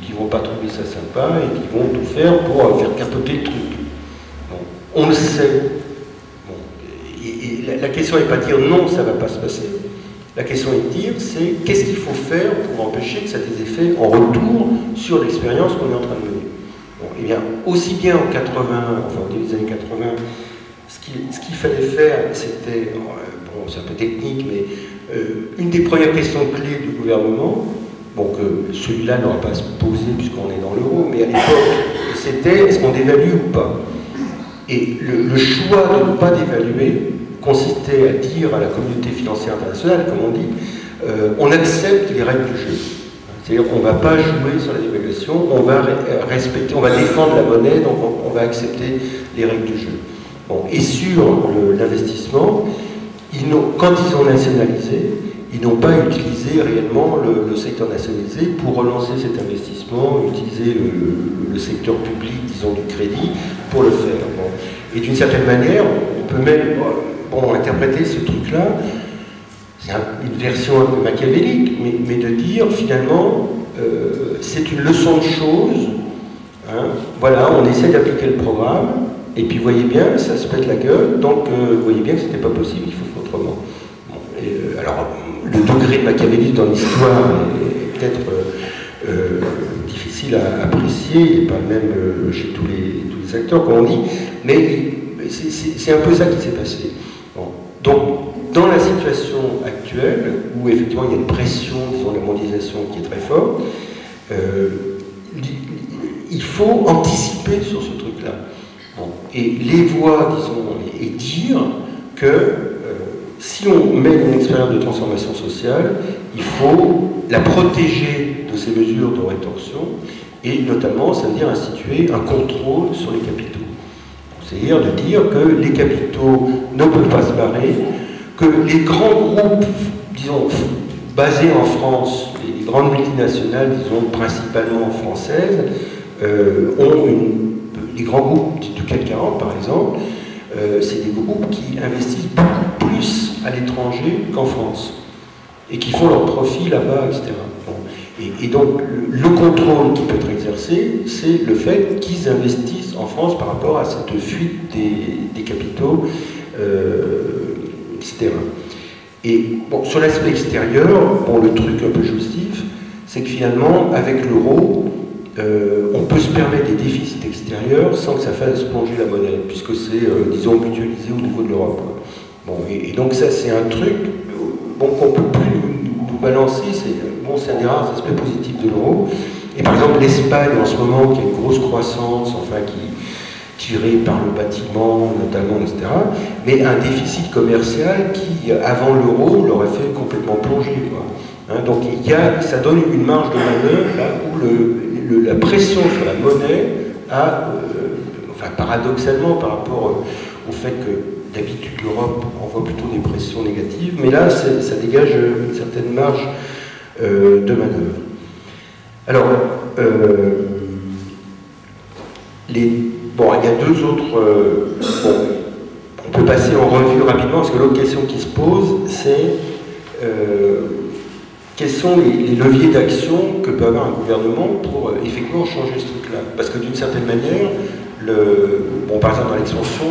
qui ne vont pas trouver ça sympa, et qui vont tout faire pour faire capoter le truc. Bon, on le sait. Bon, et la question n'est pas de dire non, ça ne va pas se passer. La question est de dire, c'est qu'est-ce qu'il faut faire pour empêcher que ça ait des effets en retour sur l'expérience qu'on est en train de mener. Bon, eh bien, aussi bien en 80, enfin au début des années 80, ce qu'il fallait faire, c'était, bon, c'est un peu technique, mais une des premières questions clés du gouvernement, bon, que celui-là n'aura pas à se poser puisqu'on est dans l'euro, mais à l'époque, c'était est-ce qu'on dévalue ou pas? Et le choix de ne pas dévaluer consistait à dire à la communauté financière internationale, comme on dit, on accepte les règles du jeu. C'est-à-dire qu'on ne va pas jouer sur la dévaluation, on va respecter, on va défendre la monnaie, donc on va accepter les règles du jeu. Bon, et sur l'investissement, quand ils ont nationalisé, ils n'ont pas utilisé réellement le secteur nationalisé pour relancer cet investissement, utiliser le secteur public, disons, du crédit, pour le faire. Bon. Et d'une certaine manière, on peut même interpréter ce truc-là, c'est une version un peu machiavélique, mais de dire finalement, c'est une leçon de choses. Hein. Voilà, on essaie d'appliquer le programme, et puis vous voyez bien, ça se pète la gueule, donc vous voyez bien que c'était pas possible, il faut faire autrement. Bon, et, alors, le degré de machiavélisme dans l'histoire est peut-être difficile à apprécier, il n'est pas le même chez tous les acteurs, comme on dit, mais c'est un peu ça qui s'est passé. Bon. Donc, dans la situation actuelle, où effectivement il y a une pression, disons, de la mondialisation qui est très forte, il faut anticiper sur ce truc-là. Bon. Et les voix, disons, et dire que si on mène une expérience de transformation sociale, il faut la protéger de ces mesures de rétorsion, et notamment, ça veut dire instituer un contrôle sur les capitaux. C'est-à-dire de dire que les capitaux ne peuvent pas se barrer, que les grands groupes, disons, basés en France, les grandes multinationales, disons, principalement françaises, les grands groupes du CAC 40, par exemple, c'est des groupes qui investissent beaucoup plus à l'étranger qu'en France, et qui font leur profit là-bas, etc. Bon. Et donc, le contrôle qui peut être exercé, c'est le fait qu'ils investissent en France par rapport à cette fuite des capitaux, etc. Et bon, sur l'aspect extérieur, bon, le truc un peu jouissif, c'est que finalement, avec l'euro, on peut se permettre des déficits extérieurs sans que ça fasse plonger la monnaie, puisque c'est, disons, mutualisé au niveau de l'Europe. Bon, et donc ça, c'est un truc bon, qu'on ne peut plus nous balancer, c'est un des rares aspects positifs de l'euro. Et par exemple, l'Espagne, en ce moment, qui a une grosse croissance, enfin, qui tirée par le bâtiment, notamment, etc., mais un déficit commercial qui, avant l'euro, l'aurait fait complètement plonger, quoi. Hein, donc ça donne une marge de manœuvre là où la pression sur la monnaie a, enfin paradoxalement par rapport au fait que d'habitude l'Europe envoie plutôt des pressions négatives, mais là ça dégage une certaine marge de manœuvre. Alors, il y a deux autres... on peut passer en revue rapidement, parce que l'autre question qui se pose, c'est quels sont les leviers d'action que peut avoir un gouvernement pour effectivement changer ce truc-là. Parce que d'une certaine manière, par exemple dans l'expansion,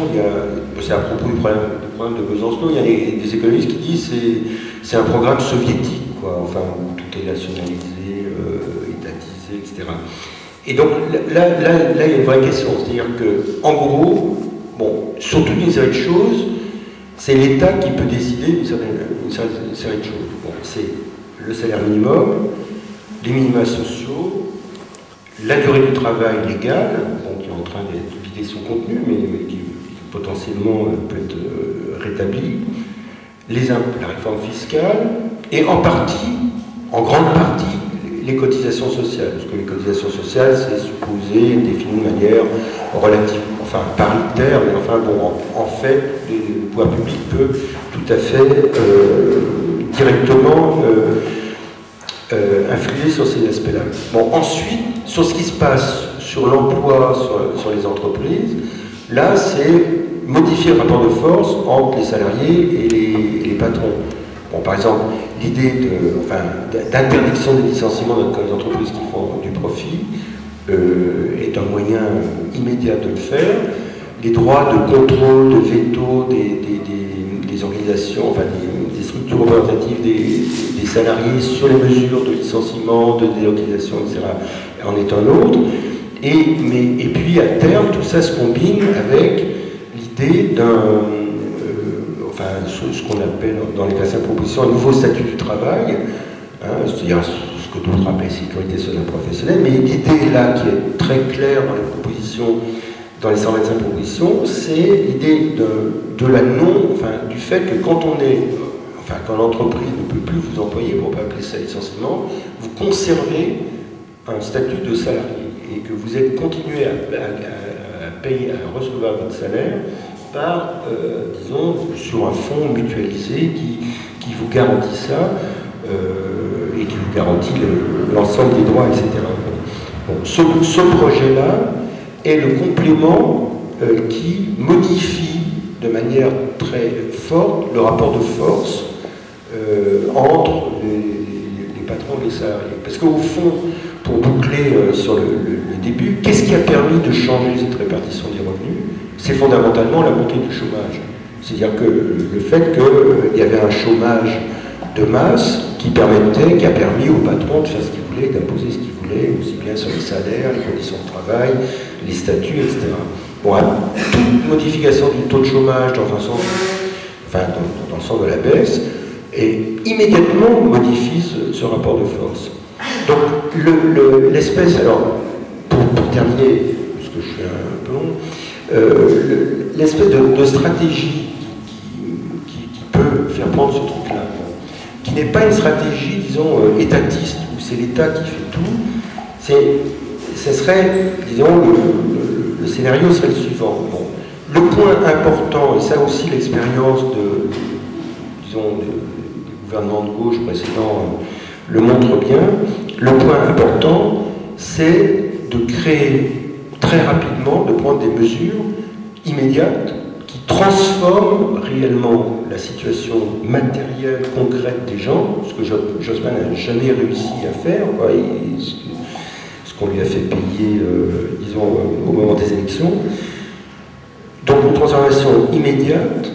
c'est à propos du problème de Besançon, il y a des économistes qui disent que c'est un programme soviétique, quoi, enfin, où tout est nationalisé, étatisé, etc. Et donc là, il y a une vraie question, c'est-à-dire qu'en gros, sur toute une série de choses, c'est l'État qui peut décider d'une série de choses. Bon, c'est le salaire minimum, les minima sociaux, la durée du travail légal, qui est en train d'être vidé son contenu, mais qui potentiellement peut être rétabli, la réforme fiscale, et en grande partie, les cotisations sociales. Parce que les cotisations sociales, c'est supposé défini de manière relativement, paritaire, mais en fait, le pouvoir public peut tout à fait directement influer sur ces aspects-là. Bon, ensuite, sur ce qui se passe sur l'emploi, sur les entreprises, là, c'est modifier le rapport de force entre les salariés et les patrons. Bon, par exemple, l'idée d'interdiction des licenciements dans les entreprises qui font du profit est un moyen immédiat de le faire. Les droits de contrôle, de veto des organisations, des structures représentatives des salariés sur les mesures de licenciement, de délocalisation, etc., en est un autre. Et puis, à terme, tout ça se combine avec l'idée ce qu'on appelle dans les classes de proposition un nouveau statut du travail, c'est-à-dire ce que d'autres appellent sécurité sociale professionnelle, mais l'idée là qui est très claire dans les propositions, dans les 125 propositions, c'est l'idée du fait que quand l'entreprise ne peut plus vous employer, pour ne pas appeler ça licenciement, vous conservez un statut de salarié et que vous êtes continué à payer, à recevoir votre salaire par, disons, sur un fonds mutualisé qui vous garantit ça et qui vous garantit l'ensemble des droits, etc. Bon, ce projet-là est le complément qui modifie de manière très forte le rapport de force entre les patrons rémunération des salariés. Parce qu'au fond, pour boucler sur le début, qu'est-ce qui a permis de changer cette répartition des revenus? C'est fondamentalement la montée du chômage. C'est-à-dire que le fait qu'il y avait un chômage de masse qui a permis aux patrons de faire ce qu'ils voulaient, d'imposer ce qu'ils voulaient, aussi bien sur les salaires, les conditions de travail, les statuts, etc. Bon, toute modification du taux de chômage dans un sens, enfin dans le sens de la baisse, et immédiatement modifie ce rapport de force. Donc l'espèce, alors pour terminer, parce que je suis un peu long, l'espèce de stratégie qui peut faire prendre ce truc-là, qui n'est pas une stratégie, disons, étatiste, où c'est l'État qui fait tout, ce serait, disons, le scénario serait le suivant. Bon, le point important, et ça aussi l'expérience des gouvernements de gauche précédents le montre bien, le point important, c'est de créer très rapidement, de prendre des mesures immédiates qui transforment réellement la situation matérielle, concrète des gens, ce que Jospin n'a jamais réussi à faire, quoi, ce qu'on lui a fait payer, disons, au moment des élections. Donc une transformation immédiate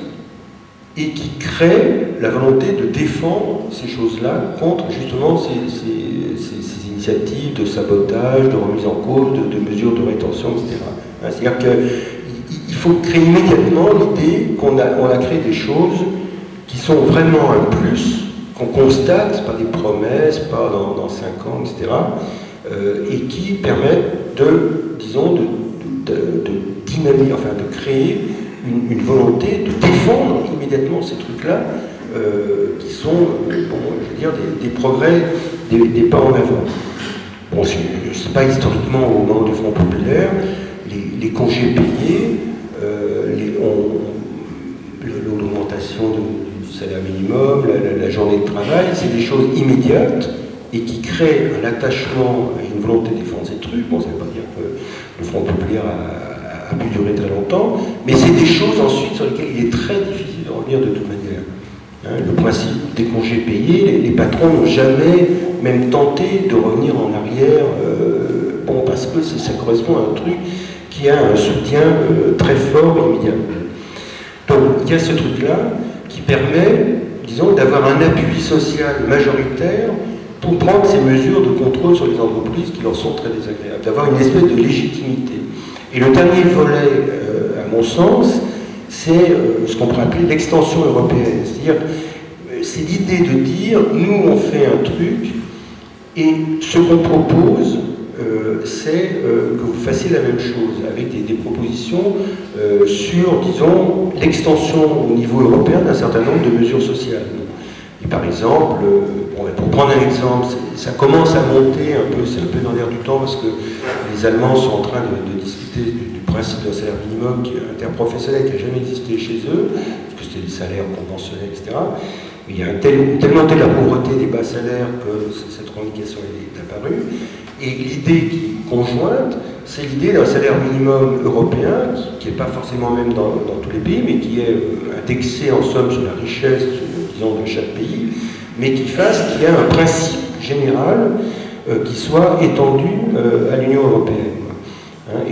et qui crée la volonté de défendre ces choses-là contre justement ces initiatives de sabotage, de remise en cause, de mesures de rétention, etc. C'est-à-dire qu'il faut créer immédiatement l'idée qu'on a créé des choses qui sont vraiment un plus, qu'on constate par des promesses, pas dans 5 ans, etc., et qui permettent disons, de dynamiser, enfin de créer une volonté de défendre immédiatement ces trucs-là, qui sont, bon, je veux dire, des progrès, des pas en avant. Bon, je ne sais pas, historiquement, au moment du Front populaire, les congés payés, l'augmentation du salaire minimum, la journée de travail, c'est des choses immédiates et qui créent un attachement et une volonté de défendre ces trucs. Bon, ça ne veut pas dire que le Front populaire a pu durer très longtemps, mais c'est des choses ensuite sur lesquelles il est très difficile de revenir de toute manière. Le principe des congés payés, les patrons n'ont jamais même tenté de revenir en arrière, bon, parce que ça correspond à un truc qui a un soutien très fort et immédiat. Donc il y a ce truc-là qui permet, disons, d'avoir un appui social majoritaire pour prendre ces mesures de contrôle sur les entreprises qui leur sont très désagréables, d'avoir une espèce de légitimité. Et le dernier volet, à mon sens, c'est ce qu'on pourrait appeler l'extension européenne. C'est-à-dire, c'est l'idée de dire, nous on fait un truc, et ce qu'on propose, c'est que vous fassiez la même chose, avec des propositions sur, disons, l'extension au niveau européen d'un certain nombre de mesures sociales. Et par exemple, pour prendre un exemple, ça commence à monter un peu, c'est un peu dans l'air du temps, parce que les Allemands sont en train de discuter du principe d'un salaire minimum qui est interprofessionnel, qui n'a jamais existé chez eux, parce que c'était des salaires conventionnels, etc. Mais il y a tellement de la pauvreté des bas salaires que cette revendication est apparue. Et l'idée conjointe, c'est l'idée d'un salaire minimum européen, qui n'est pas forcément même dans tous les pays, mais qui est indexé en somme sur la richesse, disons, de chaque pays, mais qui fasse qu'il y a un principe général qui soit étendu à l'Union européenne.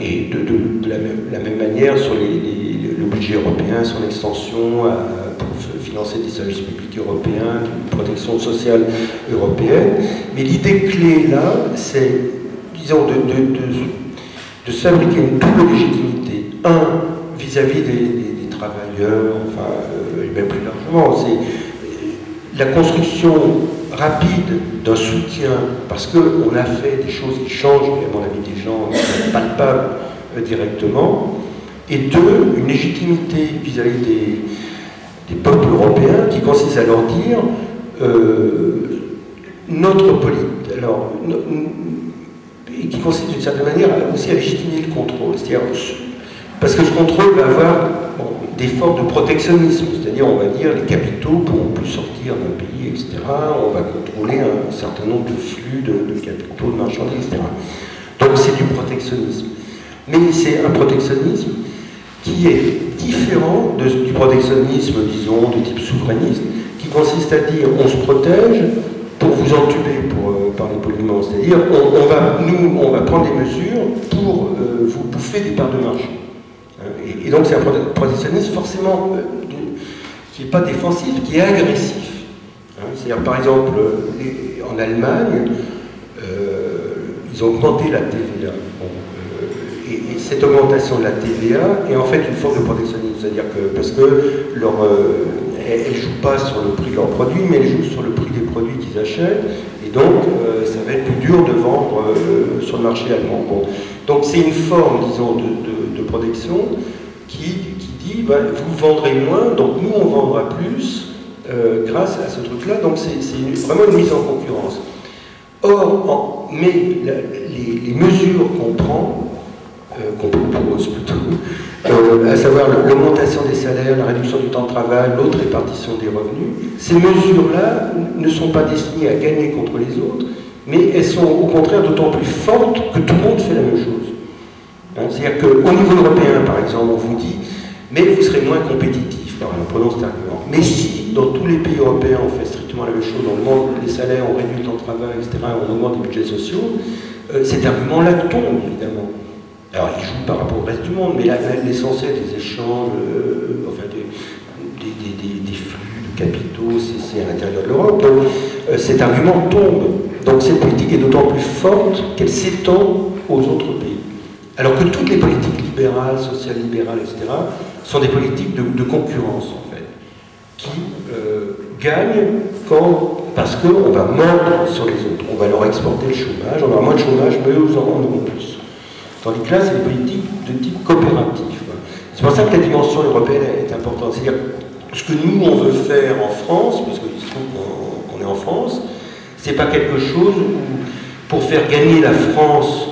Et de la même manière sur le budget européen, son extension pour financer des services publics européens, une protection sociale européenne. Mais l'idée clé là, c'est, disons, de fabriquer une double légitimité. Un, vis-à-vis des travailleurs, enfin, et même plus largement, c'est la construction rapide d'un soutien, parce qu'on a fait des choses qui changent vraiment la vie des gens, palpables directement, et deux, une légitimité vis-à-vis des peuples européens qui consiste à leur dire notre politique, alors, et qui consiste d'une certaine manière aussi à légitimer le contrôle, c'est-à-dire parce que ce contrôle va avoir des formes de protectionnisme, c'est-à-dire on va dire les capitaux ne pourront plus sortir d'un pays, etc. On va contrôler un certain nombre de flux de capitaux, de marchandises, etc. Donc c'est du protectionnisme. Mais c'est un protectionnisme qui est différent du protectionnisme, disons, de type souverainiste, qui consiste à dire on se protège pour vous entuber, pour parler poliment. C'est-à-dire, on va prendre des mesures pour vous bouffer des parts de marché. Et donc c'est un protectionnisme forcément qui n'est pas défensif, qui est agressif. C'est-à-dire, par exemple, en Allemagne, ils ont augmenté la TVA. Et cette augmentation de la TVA est en fait une forme de protectionnisme. C'est-à-dire que, parce que elles ne jouent pas sur le prix de leurs produits, mais elles jouent sur le prix des produits qu'ils achètent. Et donc, ça va être plus dur de vendre sur le marché allemand. Bon. Donc, c'est une forme, disons, de protection qui dit, bah, vous vendrez moins, donc nous, on vendra plus grâce à ce truc-là. Donc, c'est vraiment une mise en concurrence. Or, mais les mesures qu'on prend, qu'on propose plutôt, à savoir l'augmentation des salaires, la réduction du temps de travail, l'autre répartition des revenus, ces mesures-là ne sont pas destinées à gagner contre les autres, mais elles sont au contraire d'autant plus fortes que tout le monde fait la même chose. C'est-à-dire qu'au niveau européen, par exemple, on vous dit, mais vous serez moins compétitif, en prenant cet argument. Mais si, dans tous les pays européens, on fait strictement la même chose, on augmente les salaires, on réduit le temps de travail, etc., on augmente les budgets sociaux, cet argument-là tombe, évidemment. Alors, il joue par rapport au reste du monde, mais l'essentiel des échanges, enfin des flux de capitaux, c'est à l'intérieur de l'Europe. Donc, cet argument tombe. Donc, cette politique est d'autant plus forte qu'elle s'étend aux autres pays. Alors que toutes les politiques libérales, social-libérales, etc., sont des politiques de concurrence, en fait, qui gagnent parce qu'on va mordre sur les autres. On va leur exporter le chômage, on aura moins de chômage, mais eux, en auront plus. Tandis que là, c'est des politiques de type coopératif. C'est pour ça que la dimension européenne est importante. C'est-à-dire, ce que nous, on veut faire en France, parce qu'il se trouve qu'on est en France, c'est pas quelque chose où, pour faire gagner la France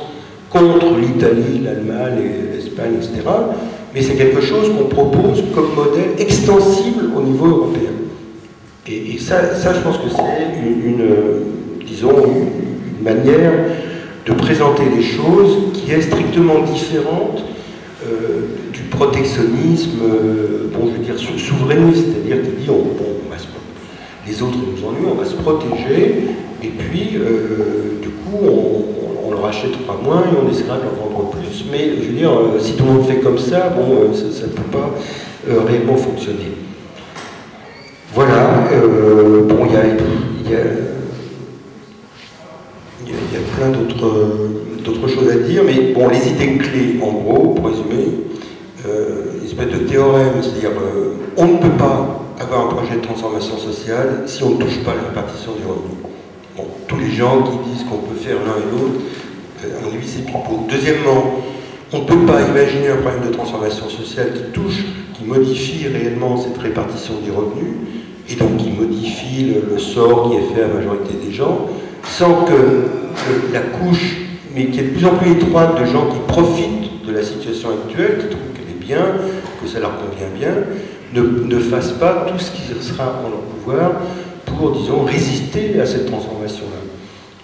contre l'Italie, l'Allemagne, l'Espagne, etc., mais c'est quelque chose qu'on propose comme modèle extensible au niveau européen. Et ça je pense que c'est disons, une manière de présenter les choses qui est strictement différente du protectionnisme, bon, je veux dire, souverainiste, c'est-à-dire qui dit les autres nous ennuient, on va se protéger, et puis, du coup, on leur achètera moins et on essaiera de leur vendre plus. Mais, je veux dire, si tout le monde fait comme ça, bon, ça ne peut pas réellement fonctionner. Voilà, bon, il y a plein d'autres choses à dire, mais bon, les idées clés, en gros, pour résumer, une espèce de théorème, c'est-à-dire on ne peut pas avoir un projet de transformation sociale si on ne touche pas la répartition du revenu. Bon, tous les gens qui disent qu'on peut faire l'un et l'autre, à mon avis, c'est pipeau. Deuxièmement, on ne peut pas imaginer un problème de transformation sociale qui modifie réellement cette répartition des revenus, et donc qui modifie le sort qui est fait à la majorité des gens, sans que la couche, mais qui est de plus en plus étroite de gens qui profitent de la situation actuelle, qui trouvent qu'elle est bien, que ça leur convient bien, ne fassent pas tout ce qui sera en leur pouvoir pour, disons, résister à cette transformation-là.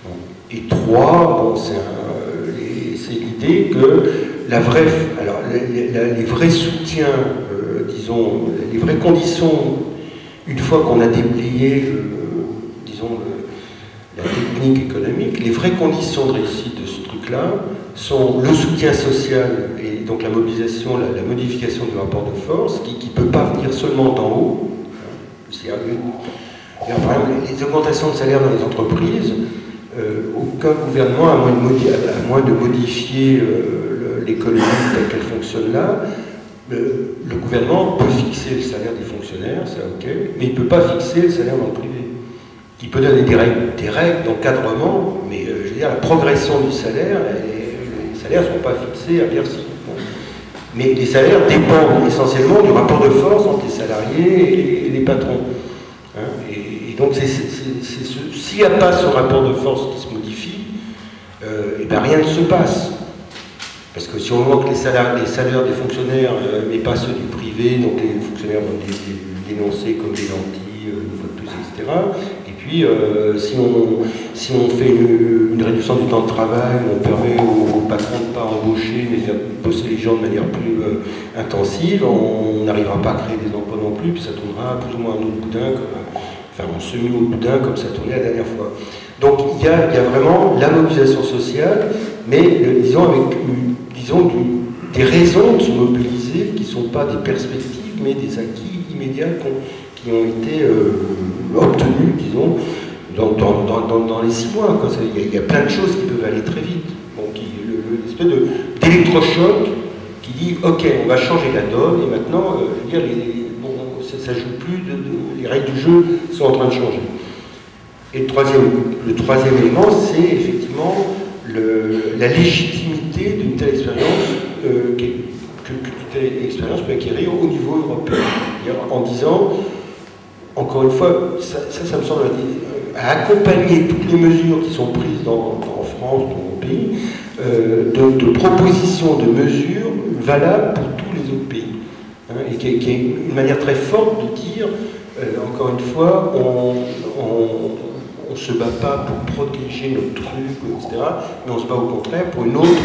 Bon. Et trois, bon, c'est l'idée que les vrais soutiens, disons, les vraies conditions, une fois qu'on a déblayé, disons, la technique économique, les vraies conditions de réussite de ce truc-là sont le soutien social et donc la mobilisation, la modification du rapport de force qui ne peut pas venir seulement d'en haut. Par exemple, les augmentations de salaire dans les entreprises, aucun gouvernement, à moins de modifier l'économie telle qu'elle fonctionne là, le gouvernement peut fixer le salaire des fonctionnaires, c'est ok, mais il ne peut pas fixer le salaire dans le privé. Il peut donner des règles d'encadrement, mais je veux dire, la progression du salaire, les salaires ne sont pas fixés à Bercy. Bon. Mais les salaires dépendent essentiellement du rapport de force entre les salariés et les patrons. Hein, et donc, s'il n'y a pas ce rapport de force qui se modifie, et ben rien ne se passe. Parce que si on voit que les salaires des fonctionnaires, mais pas ceux du privé, donc les fonctionnaires vont les dénoncer comme des lentilles, une fois de plus, etc. Et puis, si on fait une réduction du temps de travail, on permet aux patrons de ne pas embaucher, mais faire bosser les gens de manière plus intensive, on n'arrivera pas à créer des emplois non plus, puis ça tournera plus ou moins un autre boudin, enfin en semi-autre boudin, comme ça tournait la dernière fois. Donc il y a vraiment la mobilisation sociale, mais disons avec des raisons de se mobiliser qui ne sont pas des perspectives, mais des acquis immédiats qui ont été obtenus, disons, dans les 6 mois. Il y a plein de choses qui peuvent aller très vite. Donc l'espèce d'électrochoc qui dit ok, on va changer la donne, et maintenant, ça ne joue plus, les règles du jeu sont en train de changer. Et le troisième élément, c'est effectivement la légitimité d'une telle expérience qu'une telle expérience peut acquérir au niveau européen. En disant, encore une fois, ça me semble à accompagner toutes les mesures qui sont prises en France, dans mon pays, de propositions de mesures valables pour tous les autres pays. Hein, et qui est une manière très forte de dire, encore une fois, on ne se bat pas pour protéger notre truc, etc., mais on se bat au contraire pour un autre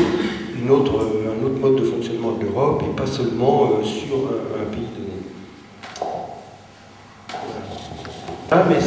mode de fonctionnement de l'Europe, et pas seulement sur un pays donné. Ah, mais